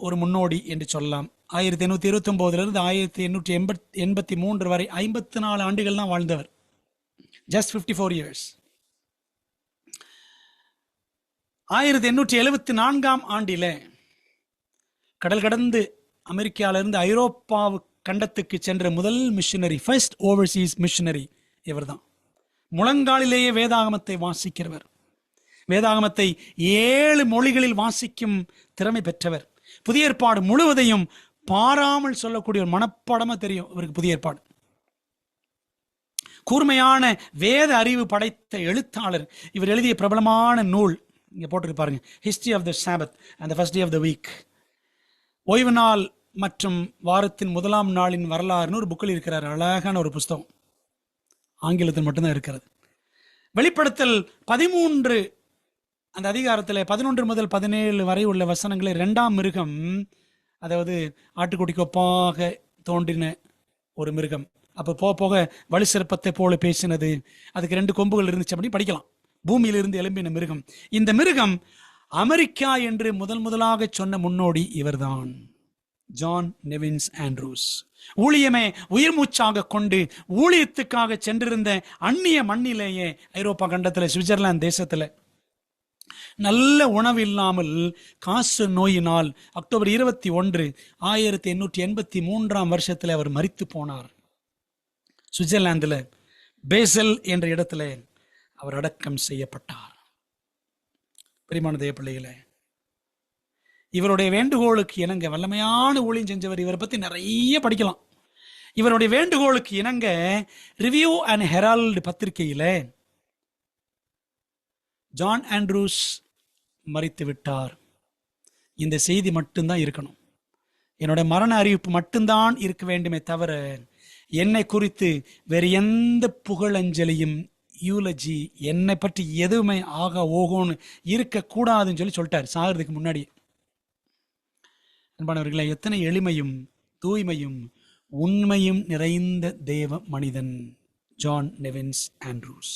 ஒரு முன்னோடி என்று சொல்லலாம். 1829 1883 வரை 54 ஆண்டுகள் தான் வாழ்ந்தவர். Just 54 years. 1874 ஆண்டில கடல் கடந்து அமெரிக்காவிலிருந்து ஐரோப்பாவு கண்டத்துக்கு சென்ற முதல் மிஷனரி, ஃபர்ஸ்ட் ஓவர்சீஸ் மிஷனரி இவர்தான். முழங்காலிலேயே வேதாகமத்தை வாசிக்கிறவர், வேதாகமத்தை 7 மொழிகளில் வாசிக்கும் திறமை பெற்றவர், புதிய ஏற்பாடு முழுவதையும் பாராமல் சொல்லக்கூடிய ஒரு மனப்பாடமா தெரியும் இவருக்கு புதிய ஏற்பாடு. கூர்மையான வேத அறிவு படைத்த எழுத்தாளர். இவர் எழுதிய பிரபலமான நூல் இங்க போட்டு பாருங்க, history of the Sabbath and the first day of the week. ஓய்வு நாள் மற்றும் வாரத்தின் முதலாம் நாளின் வரலாறுன்னு ஒரு புக்கில் இருக்கிறார். அழகான ஒரு புஸ்தகம், ஆங்கிலத்தில் மட்டும்தான் இருக்கிறது. வெளிப்படுத்தல் 13 அந்த அதிகாரத்தில் 11 முதல் 17 வரை உள்ள வசனங்களை 2ஆம் மிருகம், அதாவது ஆட்டுக்குட்டிக்கு ஒப்பாக தோன்றின ஒரு மிருகம், அப்போ போக போக வலு சிற்பத்தை போல பேசினது, அதுக்கு 2 கொம்புகள் இருந்துச்சு அப்படி படிக்கலாம். பூமியிலிருந்து எழும்பின மிருகம். இந்த மிருகம் அமெரிக்கா என்று முதலாக சொன்ன முன்னோடி இவர்தான், ஜான் நெவின்ஸ் ஆண்ட்ரூஸ். ஊழியமே உயிர் மூச்சாக கொண்டு ஊழியத்துக்காக சென்றிருந்த அந்நிய மண்ணிலேயே, ஐரோப்பா கண்டத்தில் சுவிட்சர்லாந்து தேசத்தில் நல்ல உணவு இல்லாமல் காசு நோயினால் அக்டோபர் 21 1883 வருஷத்தில் அவர் மரித்து போனார். சுவிட்சர்லாந்துல பேசல் என்ற இடத்துல அவர் அடக்கம் செய்யப்பட்டார். பிரியமான தேவ பிள்ளைகளே, இவருடைய வேண்டுகோளுக்கு இணங்க வல்லமையான ஊழியம் செஞ்சவர். இவரை பத்தி நிறைய படிக்கலாம். இவருடைய வேண்டுகோளுக்கு இணங்க ரிவ்யூ அண்ட் ஹெரால்டு பத்திரிகையில ஜான் ஆண்ட்ரூஸ் மரித்து விட்டார், இந்த செய்தி மட்டும்தான் இருக்கணும், என்னோட மரண அறிவிப்பு மட்டும்தான் இருக்க வேண்டுமே தவிர என்னை குறித்து வேறு எந்த புகழஞ்சலியும் யூலஜி என்னை பற்றி எதுவுமே ஆக ஓகோன்னு இருக்கக்கூடாதுன்னு சொல்லிட்டார் சாகிறதுக்கு முன்னாடி. அன்பானவர்களே, எத்தனை எளிமையும் தூய்மையும் உண்மையும் நிறைந்த தேவ மனிதன் ஜான் நெவின்ஸ் ஆண்ட்ரூஸ்.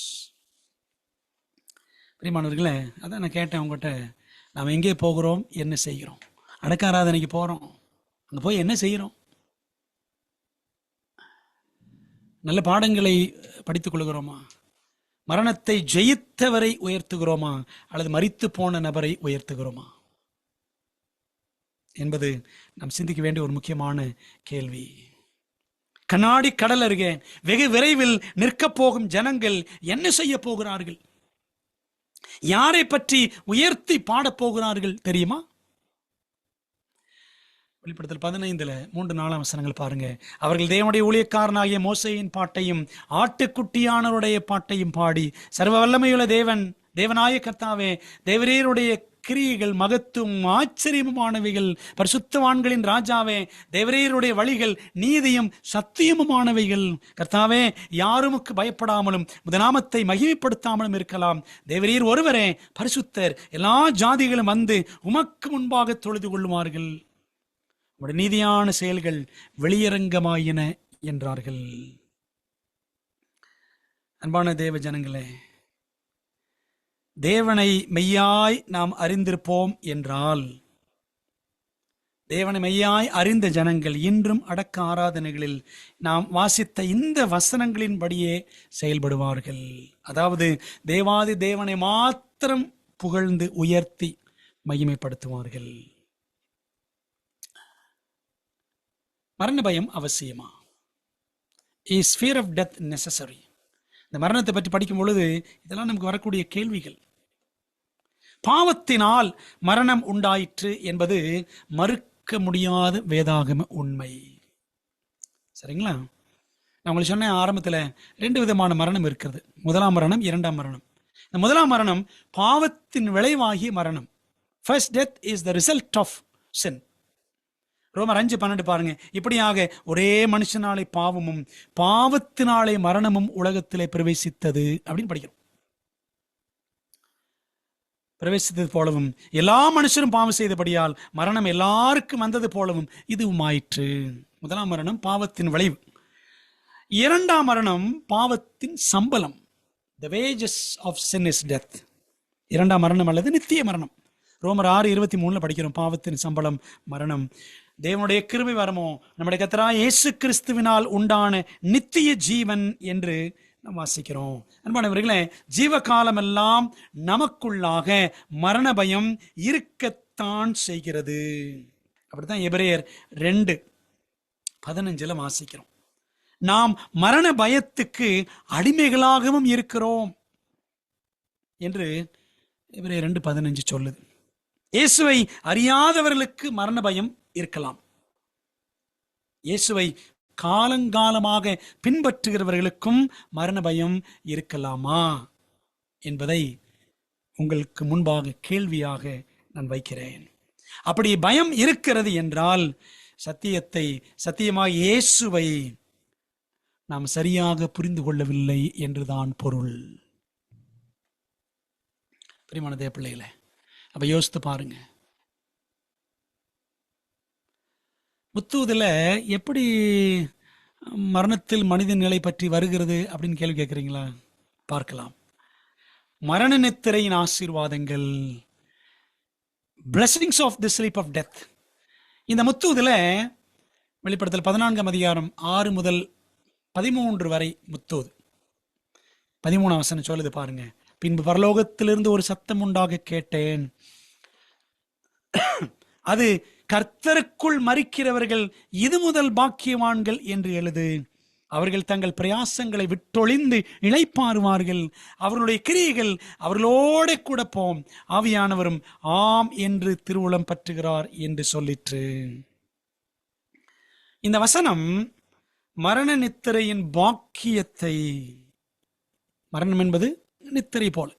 பிரியமானவர்களே, அதான் நான் கேட்டேன் உங்கள்கிட்ட, நாம் எங்கே போகிறோம், என்ன செய்கிறோம்? அடக்க ஆராதனைக்கு போகிறோம், அங்கே போய் என்ன செய்கிறோம்? நல்ல பாடங்களை படித்துக் கொள்கிறோமா? மரணத்தை ஜெயித்தவரை உயர்த்துகிறோமா அல்லது மரித்து போன நபரை உயர்த்துகிறோமா என்பது நாம் சிந்திக்க வேண்டிய ஒரு முக்கியமான கேள்வி. கண்ணாடி கடல் அருகே வெகு விரைவில் நிற்கப் போகும் ஜனங்கள் என்ன செய்ய போகிறார்கள்? யாரை பற்றி உயர்த்தி பாடப் போகிறார்கள் தெரியுமா? வெளிப்படுத்தல் 15 3-4 வசனங்கள் பாருங்க. அவர்கள் தேவனுடைய ஊழியக்காரனாகிய மோசேயின் பாட்டையும் ஆட்டுக்குட்டியானவருடைய பாட்டையும் பாடி, சர்வ வல்லமையுள்ள தேவனாய கர்த்தாவே, தேவரீருடைய கிரியைகள் மகத்துவம் ஆச்சரியமானவைகள், பரிசுத்தவான்களின் ராஜாவே, தேவரீருடைய வழிகள் நீதியும் சத்தியமுமானவைகள். கர்த்தாவே, யாருமுக்கு பயப்படாமலும் முதநாமத்தை மகிமைப்படுத்தாமலும் இருக்கலாம். தேவரீர் ஒருவரே பரிசுத்தர், எல்லா ஜாதிகளும் வந்து உமக்கு முன்பாக தொழுது கொள்ளுவார்கள். உடைய நீதியான செயல்கள் வெளியரங்கமாயின என்றார்கள். அன்பான தேவ ஜனங்களே, தேவனை மெய்யாய் நாம் அறிந்திருப்போம் என்றால், தேவனை மெய்யாய் அறிந்த ஜனங்கள் இன்றும் அடக்க ஆராதனைகளில் நாம் வாசித்த இந்த வசனங்களின்படியே செயல்படுவார்கள். அதாவது தேவாதி தேவனை மாத்திரம் புகழ்ந்து உயர்த்தி மகிமைப்படுத்துவார்கள். மரண பயம் அவசியமா? Is fear of death necessary? இந்த மரணத்தை பற்றி படிக்கும் பொழுது இதெல்லாம் நமக்கு வரக்கூடிய கேள்விகள். பாவத்தினால் மரணம் உண்டாயிற்று என்பது மறுக்க முடியாத வேதாகம உண்மை. சரிங்களா? நான் உங்களுக்கு சொன்ன ஆரம்பத்தில் 2 விதமான மரணம் இருக்கிறது. முதலாம் மரணம், 2ஆம் மரணம். இந்த முதலாம் மரணம் பாவத்தின் விளைவாகிய மரணம். First death is the result of sin. ரோமர் 5:12 பாருங்க. இப்படியாக ஒரே மனுஷனாலே பாவமும் பாவத்தினாலே மரணமும் உலகத்திலே பிரவேசித்தது அப்படின்னு படிக்கிறோம். பிரவேசித்தது போலவும் எல்லா மனுஷரும் பாவம் செய்தபடியால் மரணம் எல்லாருக்கும் வந்தது போலவும் இதுவும் ஆயிற்று. முதலாம் மரணம் பாவத்தின் விளைவு. 2ஆம் மரணம் பாவத்தின் சம்பளம். The wages of sin is death. 2ஆம் மரணம் அல்லது நித்திய மரணம். ரோமர் 6:23 படிக்கிறோம். பாவத்தின் சம்பளம் மரணம், தேவனுடைய கிருபை வரமோ நம்முடைய கர்த்தராகிய இயேசு கிறிஸ்துவினால் உண்டான நித்திய ஜீவன் என்று நாம் வாசிக்கிறோம். அன்பானவர்களே, ஜீவ காலமெல்லாம் நமக்குள்ளாக மரண பயம் இருக்கத்தான் செய்கிறது. அப்படித்தான் எபிரேயர் 2:15 வாசிக்கிறோம். நாம் மரண பயத்துக்கு அடிமைகளாகவும் இருக்கிறோம் என்று எபிரேயர் 2:15 சொல்லுது. இயேசுவை அறியாதவர்களுக்கு மரண பயம் இருக்கலாம். இயேசுவை காலங்காலமாக பின்பற்றுகிறவர்களுக்கும் மரண பயம் இருக்கலாமா என்பதை உங்களுக்கு முன்பாக கேள்வியாக நான் வைக்கிறேன். அப்படி பயம் இருக்கிறது என்றால் சத்தியமாக இயேசுவை நாம் சரியாக புரிந்து கொள்ளவில்லை என்றுதான் பொருள். பிரியமான தேவ பிள்ளைகளே, அப்ப யோசித்து பாருங்க. முத்துவதில் எப்படி மரணத்தில் மனித நிலை பற்றி வருகிறது அப்படின்னு கேள்வி கேட்குறீங்களா? பார்க்கலாம். மரண நித்திரையின் ஆசீர்வாதங்கள், blessings of the sleep of death. இந்த முத்துவதில் வெளிப்படுத்தல் 14ஆம் அதிகாரம் 6 முதல் 13 வரை முத்துவது. 13ஆம் வசனம் சொல்லுது பாருங்க. பின்பு பரலோகத்திலிருந்து ஒரு சத்தம் உண்டாக கேட்டேன். அது கர்த்தருக்குள் மரிக்கிறவர்கள் இது முதல் பாக்கியவான்கள் என்று எழுது. அவர்கள் தங்கள் பிரயாசங்களை விட்டொழிந்து இளைப்பாறுவார்கள். அவர்களுடைய கிரியைகள் அவர்களோட கூட போம். ஆவியானவரும் ஆம் என்று திருவுளம் பற்றுகிறார் என்று சொல்லிற்று. இந்த வசனம் மரண நித்திரையின் பாக்கியத்தை, மரணம் என்பது நித்திரை போல,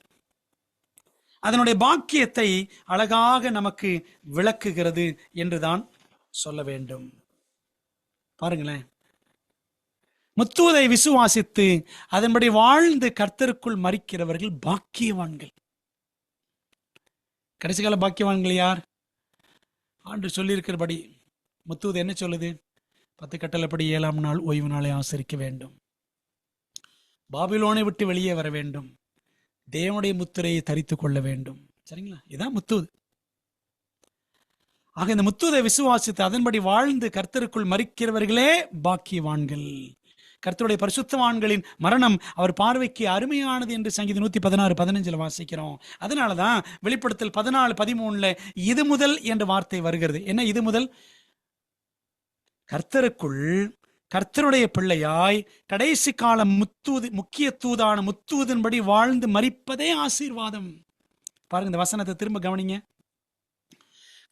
அதனுடைய பாக்கியத்தை அழகாக நமக்கு விளக்குகிறது என்றுதான் சொல்ல வேண்டும். பாருங்களேன், முத்துவதை விசுவாசித்து அதன்படி வாழ்ந்து கர்த்தருக்குள் மரிக்கிறவர்கள் பாக்கியவான்கள். கடைசி கால பாக்கியவான்கள் யார்? ஆண்டு சொல்லியிருக்கிறபடி முத்துவது என்ன சொல்லுது? 10 கட்டளைப்படி 7ஆம் நாள் ஓய்வு நாளை ஆசரிக்க வேண்டும், பாபிலோனை விட்டு வெளியே வர வேண்டும், தேவனுடைய முத்திரையை தரித்து கொள்ள வேண்டும். சரிங்களா? இதான் முத்துவது. ஆக இந்த முத்துவதை விசுவாசித்து அதன்படி வாழ்ந்து கர்த்தருக்குள் மரிக்கிறவர்களே பாக்கியவான்கள். கர்த்தருடைய பரிசுத்தவான்களின் மரணம் அவர் பார்வைக்கு அருமையானது என்று சங்கீதம் 116:15 வாசிக்கிறோம். அதனாலதான் வெளிப்படுத்தல் 14:13 இது முதல் என்ற வார்த்தை வருகிறது. என்ன இது முதல்? கர்த்தருக்குள் கர்த்தருடைய பிள்ளையாய் கடைசி காலம் முக்கிய தூதான முத்துவதன்படி வாழ்ந்து மரிப்பதே ஆசீர்வாதம். பாருங்க, இந்த வசனத்தை திரும்ப கவனிங்க.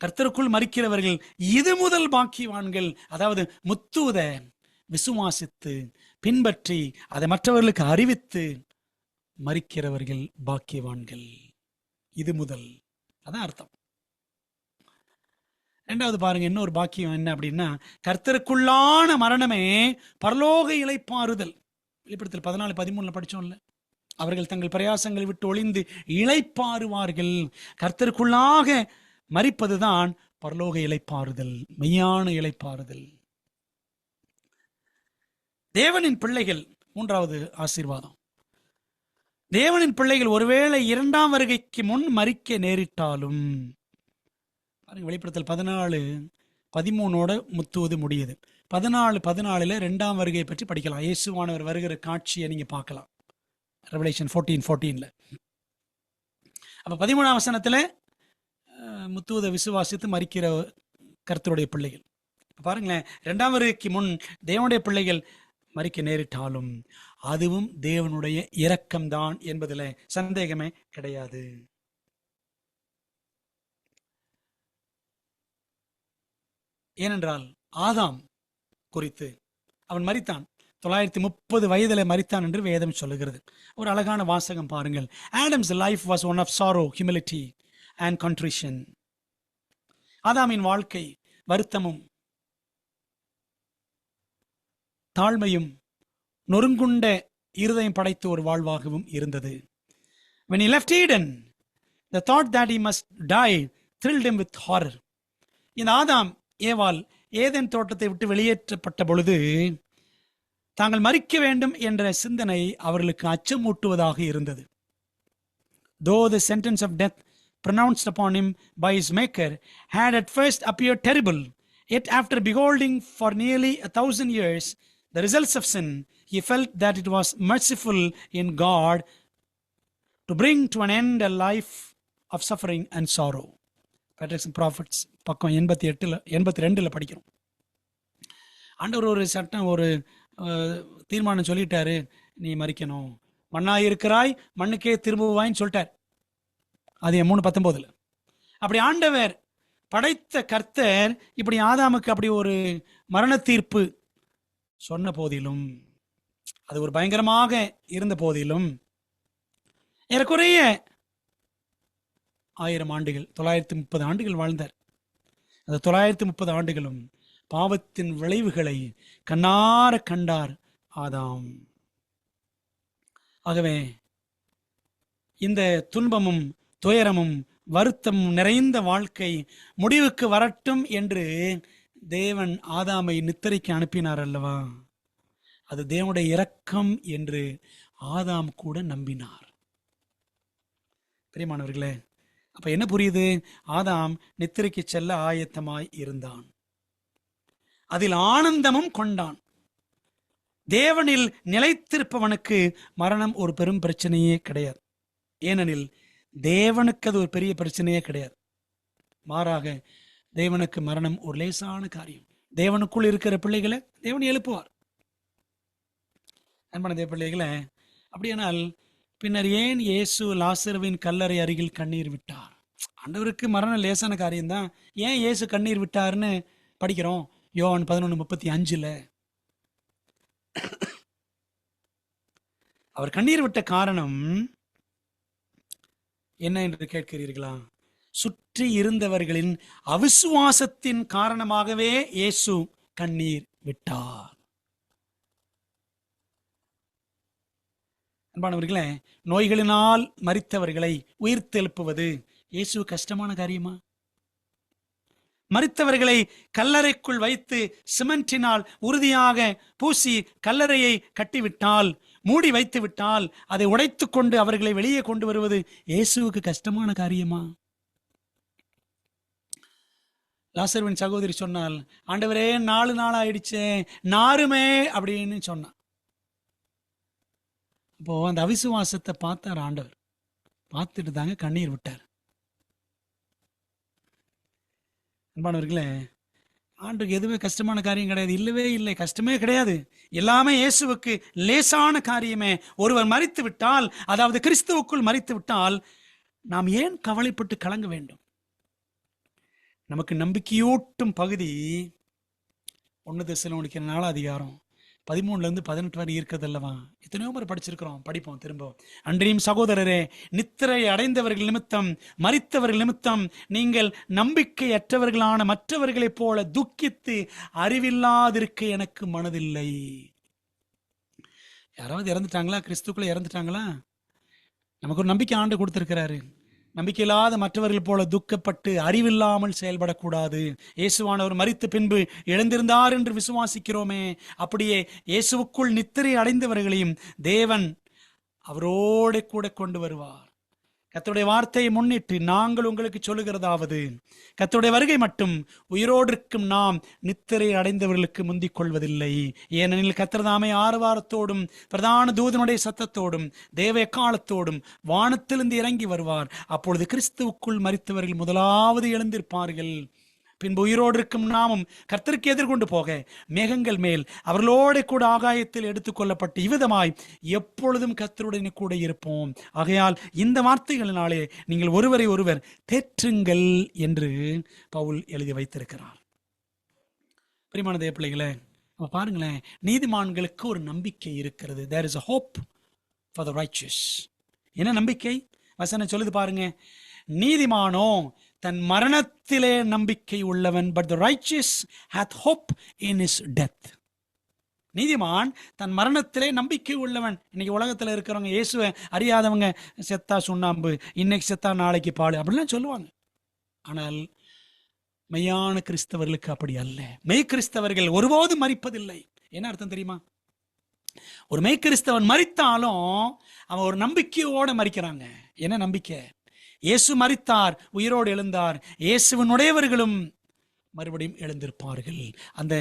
கர்த்தருக்குள் மரிக்கிறவர்கள் இது முதல் பாக்கியவான்கள். அதாவது முத்துவத விசுவாசித்து பின்பற்றி அதை மற்றவர்களுக்கு அறிவித்து மரிக்கிறவர்கள் பாக்கியவான்கள். இது முதல், அதான் அர்த்தம். இரண்டாவது பாருங்க, இன்னொரு பாக்கியம் என்ன அப்படின்னா, கர்த்தருக்குள்ளான மரணமே பரலோக இளைப்பாறுதல். வெளிப்படுத்தல் 14:13 படிச்சோம்ல, அவர்கள் தங்கள் பிரயாசங்களை விட்டு ஒளிந்து இளைப்பாறுவார்கள். கர்த்தருக்குள்ளாக மரிப்பதுதான் பரலோக இளைப்பாறுதல், மெய்யான இளைப்பாறுதல். தேவனின் பிள்ளைகள், மூன்றாவது ஆசீர்வாதம், தேவனின் பிள்ளைகள் ஒருவேளை 2ஆம் வருகைக்கு முன் மரிக்க நேரிட்டாலும், வெளிப்படுத்தல் 14:13 முத்துவது முடியுது. 14:14 2ஆம் வருகை பற்றி படிக்கலாம். இயேசுவானவர் வருகிற காட்சியை நீங்க பார்க்கலாம் ரெவலேஷன் 14:14. அப்ப 13ஆம் வசனத்துல முத்துவத விசுவாசித்து மரிக்கிற கர்த்தருடைய பிள்ளைகள். பாருங்களேன், 2ஆம் வருகைக்கு முன் தேவனுடைய பிள்ளைகள் மரிக்க நேரிட்டாலும் அதுவும் தேவனுடைய இரக்கம்தான் என்பதில் சந்தேகமே கிடையாது. ஏனென்றால் ஆதாம் குறித்து அவன் மரித்தான், 930 வயதில் மரித்தான் என்று வேதம் சொல்லுகிறது. ஒரு அழகான வாசகம் பாருங்கள். Adam's life was one of sorrow, humility and contrition. ஆதாமின் வாழ்க்கை வருத்தமும் தாழ்மையும் நொறுங்குண்ட இருதயம் படைத்த ஒரு வாழ்வாகவும் இருந்தது. When he left Eden, the thought that he must die thrilled him with horror. இந்த ஆதாம் ஏவாள் ஏதேன் தோட்டத்தை விட்டு வெளியேற்றப்பட்ட பொழுது தாங்கள் மரிக்க வேண்டும் என்ற சிந்தனை அவர்களுக்கு அச்சமூட்டுவதாக இருந்தது. Though the sentence of death pronounced upon him by his maker had at first appeared terrible, yet after beholding for nearly 1,000 years the results of sin, he felt that it was merciful in God to bring to an end a life of suffering and sorrow. Patriarchs and Prophets பக்கம் 82 படிக்கிறோம். ஆண்டவர் ஒரு சட்டம், ஒரு தீர்மானம் சொல்லிட்டாரு, நீ மரிக்கணும், மண்ணாய் இருக்கிறாய் மண்ணுக்கே திரும்புவாயின்னு சொல்லிட்டார். அது 3:19. அப்படி ஆண்டவர் படைத்த கர்த்தர் இப்படி ஆதாமுக்கு அப்படி ஒரு மரண தீர்ப்பு சொன்ன போதிலும், அது ஒரு பயங்கரமாக இருந்த போதிலும், ஏறக்குறைய 1000 ஆண்டுகள் 930 ஆண்டுகள் வாழ்ந்தார். அந்த 930 ஆண்டுகளும் பாவத்தின் விளைவுகளை கண்ணார கண்டார் ஆதாம். ஆகவே இந்த துன்பமும் துயரமும் வருத்தமும் நிறைந்த வாழ்க்கை முடிவுக்கு வரட்டும் என்று தேவன் ஆதாமை நித்திரைக்கு அனுப்பினார் அல்லவா? அது தேவனுடைய இரக்கம் என்று ஆதாம் கூட நம்பினார். பிரியமானவர்களே, அப்ப என்ன புரியுது? ஆதாம் நித்திரைக்கு செல்ல ஆயத்தமாய் இருந்தான், அதில் ஆனந்தமும் கொண்டான். தேவனில் நிலைத்திருப்பவனுக்கு மரணம் ஒரு பெரும் பிரச்சனையே கிடையாது. ஏனெனில் தேவனுக்கு அது ஒரு பெரிய பிரச்சனையே கிடையாது. மாறாக தேவனுக்கு மரணம் ஒரு லேசான காரியம். தேவனுக்குள் இருக்கிற பிள்ளைகளை தேவன் எழுப்புவார். அன்பான தேவ பிள்ளைகளே, அப்படியானால் பின்னர் ஏன் இயேசு லாசருவின் கல்லறை அருகில் கண்ணீர் விட்டார்? ஆண்டவருக்கு மரணம் லேசான காரியம்தான். ஏன் இயேசு கண்ணீர் விட்டார்னு படிக்கிறோம் யோவான் 11:35. அவர் கண்ணீர் விட்ட காரணம் என்ன என்று கேட்கிறீர்களா? சுற்றி இருந்தவர்களின் அவிசுவாசத்தின் காரணமாகவே இயேசு கண்ணீர் விட்டார். அன்பானவர்களே, நோய்களினால் மரித்தவர்களை உயிர்த்தெழுப்புவது இயேசு கஷ்டமான காரியமா? மரித்தவர்களை கல்லறைக்குள் வைத்து சிமெண்டினால் உறுதியாக பூசி கல்லறையை கட்டிவிட்டால், மூடி வைத்து விட்டால், அதை உடைத்து கொண்டு அவர்களை வெளியே கொண்டு வருவது இயேசுவுக்கு கஷ்டமான காரியமா? லாசருவின் சகோதரி சொன்னால், ஆண்டவரே 4 நாள் ஆயிடுச்சே, நாருமே அப்படின்னு சொன்னான். அப்போ அந்த அவிசுவாசத்தை பார்த்தார் ஆண்டவர். பார்த்துட்டு தாங்க கண்ணீர் விட்டார். அன்பானவர்களே, ஆண்டுக்கு எதுவுமே கஷ்டமான காரியம் கிடையாது. இல்லவே இல்லை, கஷ்டமே கிடையாது. எல்லாமே இயேசுவுக்கு லேசான காரியமே. ஒருவர் மரித்து விட்டால், அதாவது கிறிஸ்துவுக்குள் மரித்து விட்டால், நாம் ஏன் கவலைப்பட்டு கலங்க வேண்டும்? நமக்கு நம்பிக்கையூட்டும் பகுதி 1 தெசலோனிக்கர் 4 13-18 வரை இருக்கிறது அல்லவா? எத்தனையோ முறை படிச்சிருக்கிறோம், படிப்போம் திரும்ப. அன்றையும் சகோதரரே, நித்திரை அடைந்தவர்கள் நிமித்தம், மரித்தவர்கள் நிமித்தம் நீங்கள் நம்பிக்கையற்றவர்களான மற்றவர்களைப் போல துக்கித்து அறிவில்லாதிருக்க எனக்கு மனதில்லை. யாராவது இறந்துட்டாங்களா? கிறிஸ்துக்குள்ள இறந்துட்டாங்களா? நமக்கு ஒரு நம்பிக்கை ஆண்டு கொடுத்திருக்கிறாரு. நம்பிக்கையில்லாத மற்றவர்கள் போல துக்கப்பட்டு அறிவில்லாமல் செயல்படக்கூடாது. இயேசுவானவர் மரித்த பின்பு எழுந்திருந்தார் என்று விசுவாசிக்கிறோமே, அப்படியே இயேசுவுக்குள் நித்திரை அடைந்தவர்களையும் தேவன் அவரோட கூட கொண்டு வருவார். கர்த்தருடைய வார்த்தையை முன்னிட்டு நாங்கள் உங்களுக்கு சொல்லுகிறதாவது, கர்த்தருடைய வருகை மட்டும் உயிரோடு இருக்கும் நாம் நித்திரை அடைந்தவர்களுக்கு முந்திக் கொள்வதில்லை. ஏனெனில் கர்த்தர் தாமே ஆரவாரத்தோடும் பிரதான தூதனுடைய சத்தத்தோடும் தேவ எக்காலத்தோடும் வானத்திலிருந்து இறங்கி வருவார். அப்பொழுது கிறிஸ்துவுக்குள் மரித்தவர்கள் முதலாவது எழுந்திருப்பார்கள். பின்பு உயிரோடு இருக்கும் நாமும் கர்த்தருக்கு எதிர்கொண்டு போக மேகங்கள் மேல் அவர்களோட கூட ஆகாயத்தில் எடுத்துக்கொள்ளப்பட்டு இவ்விதமாய் எப்பொழுதும் கர்த்தருடனே கூட இருப்போம். ஆகையால் இந்த வார்த்தைகளினாலே நீங்கள் ஒருவரை ஒருவர் தேற்றுங்கள் என்று பவுல் எழுதி வைத்திருக்கிறார். பிரியமான தேவ பிள்ளைகளே, பாருங்களேன், நீதிமான்களுக்கு ஒரு நம்பிக்கை இருக்கிறது. There is a hope for the righteous. என்ன நம்பிக்கை? வசனம் சொல்லுது பாருங்க, நீதிமானோ தன் மரணத்திலே நம்பிக்கை உள்ளவன், but the righteous hath hope in his death. நீதிமான் தன் மரணத்திலே நம்பிக்கை உள்ளவன். இன்னைக்கு உலகத்தில் இருக்கிறவங்க, இயேசுவை அறியாதவங்க, செத்தா சுண்ணாம்பு, இன்னைக்கு செத்தா நாளைக்கு பால் அப்படிலாம் சொல்லுவாங்க. ஆனால் மெய்யான கிறிஸ்தவர்களுக்கு அப்படி அல்ல. மெய் கிறிஸ்தவர்கள் ஒருபோதும் மரிப்பதில்லை. என்ன அர்த்தம் தெரியுமா? ஒரு மெய் கிறிஸ்தவன் மரித்தாலும் அவன் ஒரு நம்பிக்கையோட மரிக்கிறாங்க. என்ன நம்பிக்கை? இயேசு மரித்தார், உயிரோடு எழுந்தார், இயேசுவினுடையவர்களும் மறுபடியும் எழுந்திருப்பார்கள். அந்த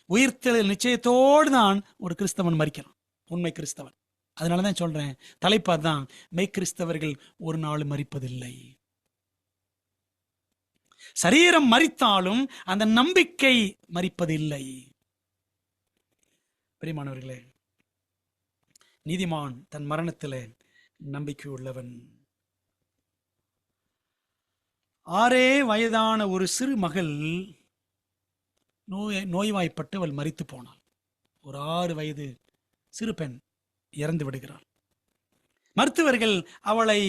உயிர்த்தெழுதல் நிச்சயத்தோடு தான் ஒரு கிறிஸ்தவன் மரிக்கிறான், உண்மை கிறிஸ்தவன். அதனாலதான் சொல்றேன், தலைப்பார் தான், மெய் கிறிஸ்தவர்கள் ஒரு நாள் மரிப்பதில்லை. சரீரம் மரித்தாலும் அந்த நம்பிக்கை மரிப்பதில்லை. பிரியமானவர்களே, நீதிமான் தன் மரணத்திலே நம்பிக்கை உள்ளவன். 6 வயதான ஒரு சிறு மகள் நோய்வாய்ப்பட்டு அவள் மரித்து போனாள். ஒரு 6 வயது சிறு பெண் இறந்து விடுகிறாள். மருத்துவர்கள் அவளை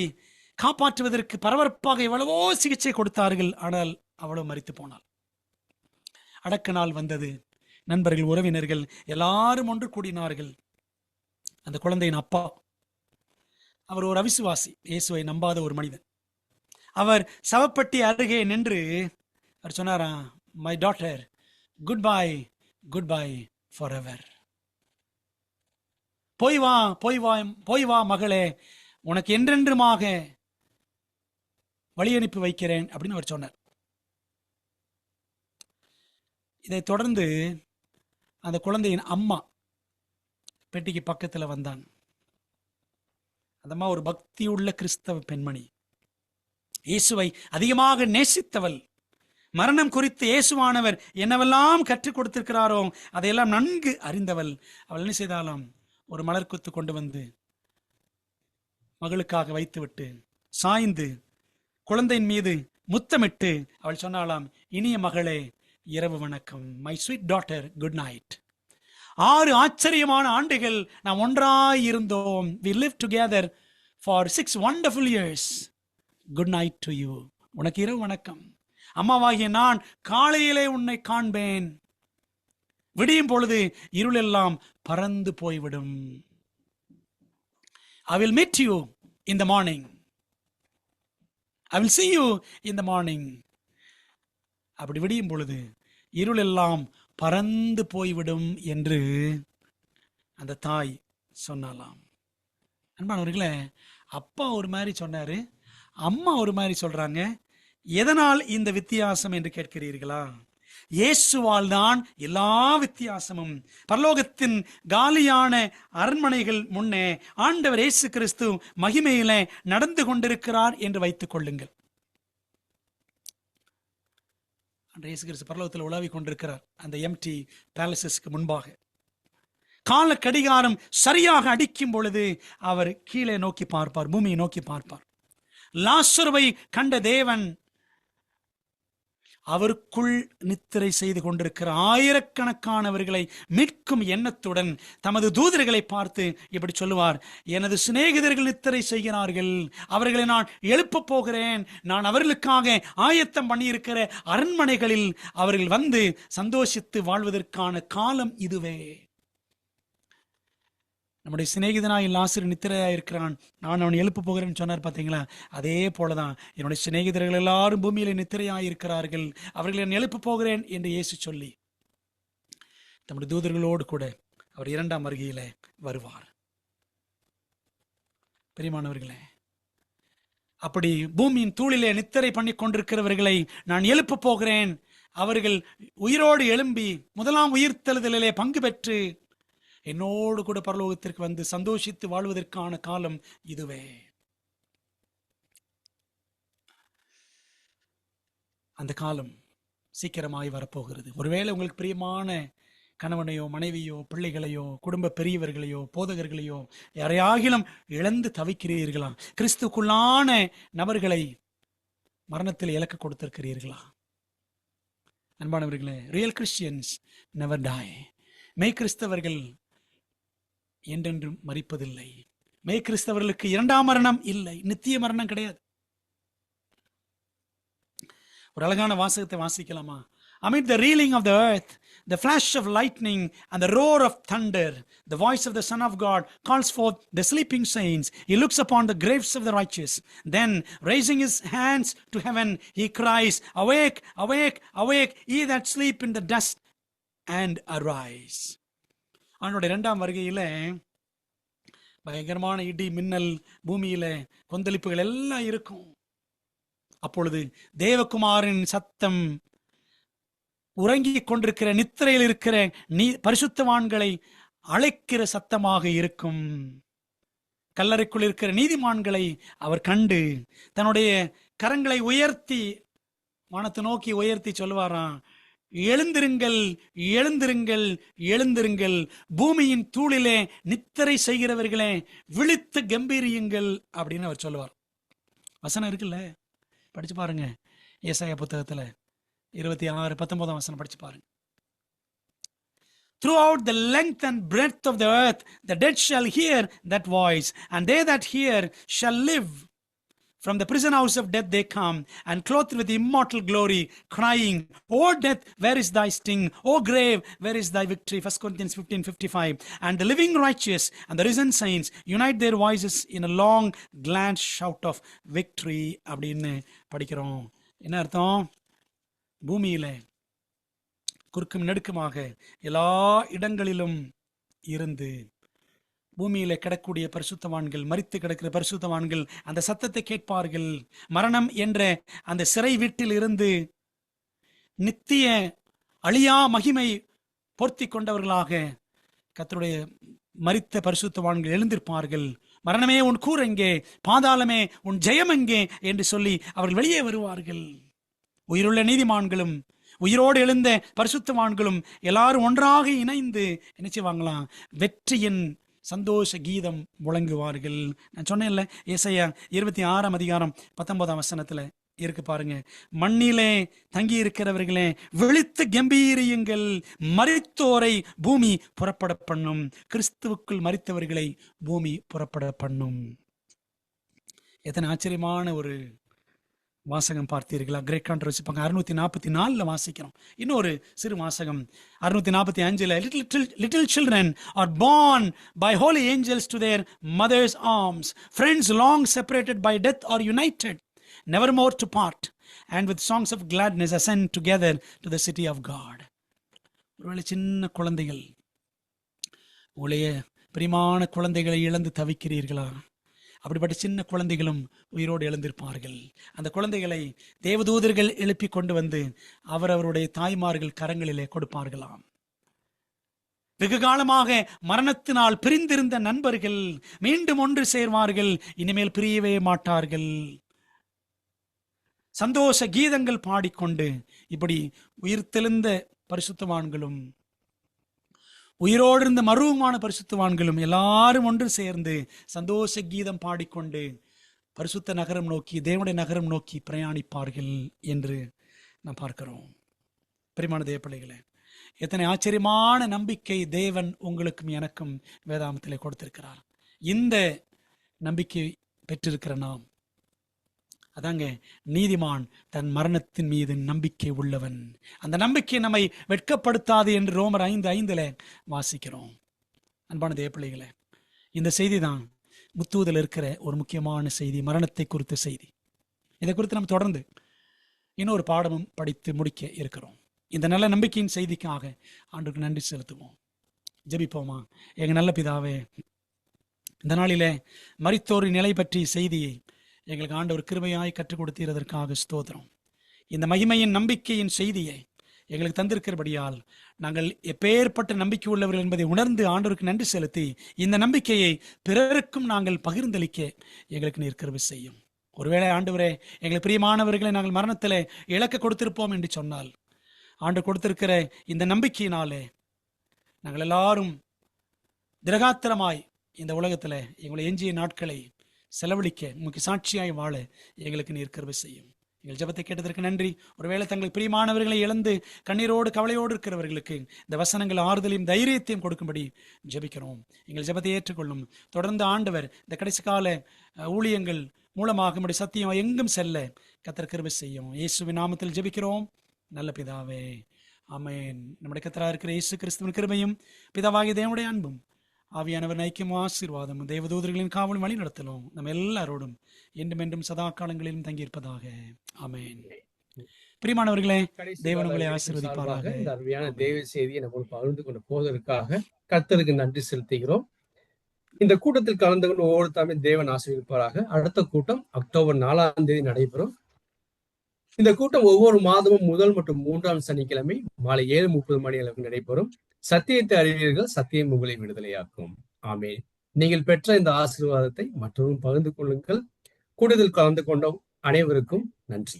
காப்பாற்றுவதற்கு பரபரப்பாக எவ்வளவோ சிகிச்சை கொடுத்தார்கள். ஆனால் அவளும் மரித்து போனாள். அடக்க நாள் வந்தது. நண்பர்கள், உறவினர்கள் எல்லாரும் ஒன்று கூடினார்கள். அந்த குழந்தையின் அப்பா, அவர் ஒரு அவிசுவாசி, இயேசுவை நம்பாத ஒரு மனிதன். அவர் சவப்பட்டி அருகே நின்று அவர் சொன்னாரா, my daughter, good bye, good bye for ever. போய் வா, போய் வா, போய் வா மகளே, உனக்கு என்றென்றுமாக வழி அனுப்பி வைக்கிறேன் அப்படின்னு அவர் சொன்னார். இதை தொடர்ந்து அந்த குழந்தையின் அம்மா பெட்டிக்கு பக்கத்தில் வந்தான். அந்த அம்மா ஒரு பக்தியுள்ள கிறிஸ்தவ பெண்மணி, இயேசுவை அதிகமாக நேசித்தவள். மரணம் குறித்து இயேசுவானவர் என்னவெல்லாம் கற்றுக் கொடுத்திருக்கிறாரோ அதையெல்லாம் நன்கு அறிந்தவள். அவள் என்ன செய்தாலும் ஒரு மலர் கொத்து கொண்டு வந்து மகளுக்காக வைத்துவிட்டு சாய்ந்து குழந்தையின் மீது முத்தமிட்டு அவள் சொன்னாலாம், இனிய மகளே இரவு வணக்கம், my sweet daughter, good night. 6 ஆச்சரியமான ஆண்டுகள் நாம் ஒன்றாய் இருந்தோம். we lived together for 6 wonderful years. good night to you. உனக்கு இரவு வணக்கம். அம்மாவாகிய நான் காலையிலே உன்னை காண்பேன். விடியும் பொழுது இருளெல்லாம் பறந்து போய்விடும். I will meet you in the morning. I will see you in the morning. அப்படி விடியும் பொழுது இருளெல்லாம் பறந்து போய்விடும் என்று அந்த தாய் சொன்னாலாம். அன்பானவர்களே, அப்பா ஒரு மாதிரி சொன்னாரு, அம்மா ஒரு மாதிரி சொல்றாங்க. எதனால் இந்த வித்தியாசம் என்று கேட்கிறீர்களா? இயேசுவால் தான் எல்லா வித்தியாசமும். பரலோகத்தின் காலியான அரண்மனைகள் முன்னே ஆண்டவர் இயேசு கிறிஸ்து மகிமையிலே நடந்து கொண்டிருக்கிறார் என்று வைத்துக் கொள்ளுங்கள். இயேசு கிறிஸ்து பரலோகத்தில் உலாவிக் கொண்டிருக்கிறார் அந்த எம்டி பேலசஸ்க்கு முன்பாக. கால கடிகாரம் சரியாக அடிக்கும் பொழுது அவர் கீழே நோக்கி பார்ப்பார், பூமியை நோக்கி பார்ப்பார். லாசருவை கண்ட தேவன் அவருக்குள் நித்திரை செய்து கொண்டிருக்கிற ஆயிரக்கணக்கானவர்களை மீட்கும் எண்ணத்துடன் தமது தூதர்களை பார்த்து இப்படி சொல்லுவார், எனது சிநேகிதர்கள் நித்திரை செய்கிறார்கள், அவர்களை நான் எழுப்ப போகிறேன். நான் அவர்களுக்காக ஆயத்தம் பண்ணியிருக்கிற அரண்மனைகளில் அவர்கள் வந்து சந்தோஷித்து வாழ்வதற்கான காலம் இதுவே. நம்முடைய சிநேகிதனாய் லாசரு நித்திரையாக இருக்கிறான், நான் அவனை எழுப்ப போகிறேன்னு சொன்னார் பார்த்தீங்களா? அதே போலதான் என்னுடைய சிநேகிதர்கள் எல்லாரும் பூமியில நித்திரையாக இருக்கிறார்கள், அவர்களை நான் எழுப்ப போகிறேன் என்று இயேசு சொல்லி நம்முடைய தூதர்களோடு கூட அவர் 2ஆம் வருகையில வருவார். பிரியமானவர்களே, அப்படி பூமியின் தூளிலே நித்திரை பண்ணி கொண்டிருக்கிறவர்களை நான் எழுப்ப போகிறேன். அவர்கள் உயிரோடு எழும்பி 1ஆம் உயிர்த்தெழுதலிலே பங்கு பெற்று என்னோடு கூட பரலோகத்திற்கு வந்து சந்தோஷித்து வாழ்வதற்கான காலம் இதுவே. அந்த காலம் சீக்கிரமாய் வரப்போகிறது. ஒருவேளை உங்களுக்கு பிரியமான கணவனையோ மனைவியோ பிள்ளைகளையோ குடும்ப பெரியவர்களையோ போதகர்களையோ யாரையாகிலும் இழந்து தவிக்கிறீர்களா? கிறிஸ்துக்குள்ளான நபர்களை மரணத்தில் இலக்கு கொடுத்திருக்கிறீர்களா? அன்பானவர்களே, ரியல் கிறிஸ்டியன்ஸ் நெவர் டை. மெய் கிறிஸ்தவர்கள் என்றென்றும் மரிப்பதில்லை. மெய் கிறிஸ்தவர்களுக்கு 2ஆம் மரணம் இல்லை, நித்திய மரணம் கிடையாது. ஒரு அழகான வாசகத்தை வாசிக்கலாமா? Amid the reeling of the earth, the flash of lightning and the roar of thunder, the voice of the Son of God calls forth the sleeping saints. He looks upon the graves of the righteous. Then, raising his hands to heaven, he cries, awake, awake, awake, ye that sleep in the dust, and arise. அவனுடைய 2ஆம் வருகையில பயங்கரமான இடி மின்னல், பூமியில கொந்தளிப்புகள் எல்லாம் இருக்கும். அப்பொழுது தேவகுமாரின் சத்தம் உறங்கிக் கொண்டிருக்கிற நித்திரையில் இருக்கிற பரிசுத்தவான்களை அழைக்கிற சத்தமாக இருக்கும். கல்லறைக்குள் இருக்கிற நீதிமான்களை அவர் கண்டு தன்னுடைய கரங்களை உயர்த்தி வானத்தை நோக்கி உயர்த்தி சொல்லுவாராம், எழுந்திருங்கள், எழுந்திருங்கள், எழுந்திருங்கள், பூமியின் தூளிலே நித்திரை செய்கிறவர்களே விழித்து கம்பீரியுங்கள் அப்படின்னு அவர் சொல்லுவார். வசனம் இருக்குல்ல, படிச்சு பாருங்க. ஏசாயா புத்தகத்துல 26:19 வசனம் படிச்சு பாருங்க. Throughout the length and breadth of the earth, the dead shall hear that voice, and they that hear shall live. From the prison house of death they come, and clothed with immortal glory, crying, O death, where is thy sting? O grave, where is thy victory? 1 Corinthians 15:55. And the living righteous and the risen saints unite their voices in a long, glad shout of victory. அப்படின்னு படிக்கிறோம். என்ன அர்த்தம்? பூமியில குறுக்கும் நெடுக்குமாக எல்லா இடங்களிலும் இருந்து பூமியில கிடக்கூடிய பரிசுத்தவான்கள், மரித்து கிடக்கிற பரிசுத்தவான்கள் அந்த சத்தத்தை கேட்பார்கள். மரணம் என்ற அந்த சிறை வீட்டில் இருந்து நித்திய அழியா மகிமை பொருத்தி கொண்டவர்களாக கர்த்தருடைய மரித்த பரிசுத்தவான்கள் எழுந்திருப்பார்கள். மரணமே உன் கூர் எங்கே, பாதாளமே உன் ஜெயம் எங்கே என்று சொல்லி அவர்கள் வெளியே வருவார்கள். உயிருள்ள நீதிமான்களும் உயிரோடு எழுந்த பரிசுத்தவான்களும் எல்லாரும் ஒன்றாக இணைந்து என்ன செய்வாங்களாம்? வெற்றியின் சந்தோஷ கீதம் முழங்குவார்கள். நான் சொன்னேன்ல, ஏசாயா 26ஆம் அதிகாரம் 19ஆம் வசனத்துல இருக்கு பாருங்க. மண்ணிலே தங்கி இருக்கிறவர்களே விழித்து கம்பீரியுங்கள், மரித்தோரை பூமி புறப்பட பண்ணும், கிறிஸ்துவுக்குள் மரித்தவர்களை பூமி புறப்பட பண்ணும். எத்தனை ஆச்சரியமான ஒரு வாசகம் பார்த்தீர்களா? கிரேட் கான்ட்ரவர்சி பக்கம் 644 வாசிக்கிறோம். இன்னொரு சிறு வாசகம் 645, little children are born by holy angels to their mother's arms, friends long separated by death are united, nevermore to part, and with songs of gladness ascend together to the city of God. ஒருவேளை சின்ன குழந்தைகள், உடைய பிரியமான குழந்தைகளை இழந்து தவிக்கிறீர்களா? அப்படிப்பட்ட சின்ன குழந்தைகளும் உயிரோடு எழுந்திருப்பார்கள். அந்த குழந்தைகளை தேவதூதர்கள் எழுப்பி கொண்டு வந்து அவரவருடைய தாய்மார்கள் கரங்களிலே கொடுப்பார்களாம். வெகு காலமாக மரணத்தினால் பிரிந்திருந்த நண்பர்கள் மீண்டும் ஒன்று சேர்வார்கள், இனிமேல் பிரியவே மாட்டார்கள். சந்தோஷ கீதங்கள் பாடிக்கொண்டு இப்படி உயிர்த்தெழுந்த பரிசுத்தவான்களும் உயிரோடு இருந்த மருவமான பரிசுத்தவான்களும் எல்லாரும் ஒன்று சேர்ந்து சந்தோஷ கீதம் பாடிக்கொண்டு பரிசுத்த நகரம் நோக்கி, தேவனுடைய நகரம் நோக்கி பிரயாணிப்பார்கள் என்று நாம் பார்க்கிறோம். பிரியமான தேவ பிள்ளைகளே, எத்தனை ஆச்சரியமான நம்பிக்கை தேவன் உங்களுக்கும் எனக்கும் வேதாமத்திலே கொடுத்திருக்கிறார். இந்த நம்பிக்கை பெற்றிருக்கிற நாம், அதாங்க நீதிமான் தன் மரணத்தின் மீது நம்பிக்கை உள்ளவன், அந்த நம்பிக்கை நம்மை வெட்கப்படுத்தாது என்று ரோமர் 5:5 வாசிக்கிறோம். அன்பான தேவ பிள்ளைகளே, இந்த செய்தி தான் முத்தூதில் இருக்கிற ஒரு முக்கியமான செய்தி, மரணத்தை குறித்த செய்தி. இதை குறித்து நம்ம தொடர்ந்து இன்னொரு பாடமும் படித்து முடிக்க இருக்கிறோம். இந்த நல்ல நம்பிக்கையின் செய்திக்காக ஆண்டவருக்கு நன்றி செலுத்துவோம். ஜெபிப்போமா? எங்க நல்ல பிதாவே, இந்த நாளிலே மரித்தோரின் நிலை பற்றிய செய்தியை எங்களுக்கு ஆண்டவர் கிருபையாய் கற்றுக் கொடுத்ததற்காக ஸ்தோத்திரம். இந்த மகிமையின் நம்பிக்கையின் செய்தியை எங்களுக்கு தந்திருக்கிறபடியால் நாங்கள் எப்பேற்பட்ட நம்பிக்கை உள்ளவர்கள் என்பதை உணர்ந்து ஆண்டவருக்கு நன்றி செலுத்தி இந்த நம்பிக்கையை பிறருக்கும் நாங்கள் பகிர்ந்தளிக்க எங்களுக்கு நீர் கிருபை செய்யும். ஒருவேளை ஆண்டவரே, எங்களுக்கு பிரியமானவர்களை நாங்கள் மரணத்தில் இழக்க கொடுத்திருப்போம் என்று சொன்னால், ஆண்டு கொடுத்திருக்கிற இந்த நம்பிக்கையினாலே நாங்கள் எல்லாரும் திரகாத்திரமாய் இந்த உலகத்தில் எங்களுடைய எஞ்சிய நாட்களை செலவழிக்க உமக்கு சாட்சியாய் வாழ எங்களுக்கு நீர் கிருபை செய்யும். எங்கள் ஜெபத்தை கேட்டதற்கு நன்றி. ஒருவேளை தங்கள் பிரியமானவர்களை இழந்து கண்ணீரோடு கவலையோடு இருக்கிறவர்களுக்கு இந்த வசனங்கள் ஆறுதலையும் தைரியத்தையும் கொடுக்கும்படி ஜெபிக்கிறோம். எங்கள் ஜெபத்தை ஏற்றுக்கொள்ளும். தொடர்ந்து ஆண்டவர் இந்த கடைசி கால ஊழியங்கள் மூலமாக நம்முடைய சத்தியம் எங்கும் செல்ல கர்த்தர் கிருபை செய்யும். இயேசுவின் நாமத்தில் ஜெபிக்கிறோம் நல்ல பிதாவே, ஆமென். நம்முடைய கர்த்தராக இருக்கிற இயேசு கிறிஸ்துவின் கிருபையும் பிதாவாகிய தேவனுடைய அன்பும் ஆவியானவர் ஐக்கியமும் ஆசீர்வாதம் தேவதூதர்களின் காவலும் வழி நடத்தலும் நம்ம எல்லாரோடும் என்றும் என்றும் சதா காலங்களிலும் தங்கியிருப்பதாக. ஆமென். பிரியமானவர்களே, தேவன் உங்களை ஆசீர்வதிப்பாராக. இந்த அருமையான தேவ செய்தியை நம்ம பகிர்ந்து கொண்டு போவதற்காக கர்த்தருக்கு நன்றி செலுத்துகிறோம். இந்த கூட்டத்தில் கலந்து கொண்டு ஒவ்வொரு தாமே தேவன் ஆசீர்வதிப்பாராக. அடுத்த கூட்டம் அக்டோபர் 4ஆம் தேதி நடைபெறும். இந்த கூட்டம் ஒவ்வொரு மாதமும் முதல் மற்றும் 3ஆம் சனிக்கிழமை மாலை 7:30 மணி அளவுக்கு நடைபெறும். சத்தியத்தை அறிவீர்கள், சத்தியம் உங்களை விடுதலையாக்கும். ஆமென். நீங்கள் பெற்ற இந்த ஆசீர்வாதத்தை மற்றவரும் பகிர்ந்து கொள்ளுங்கள். கூடுதல் கலந்து கொண்ட அனைவருக்கும் நன்றி.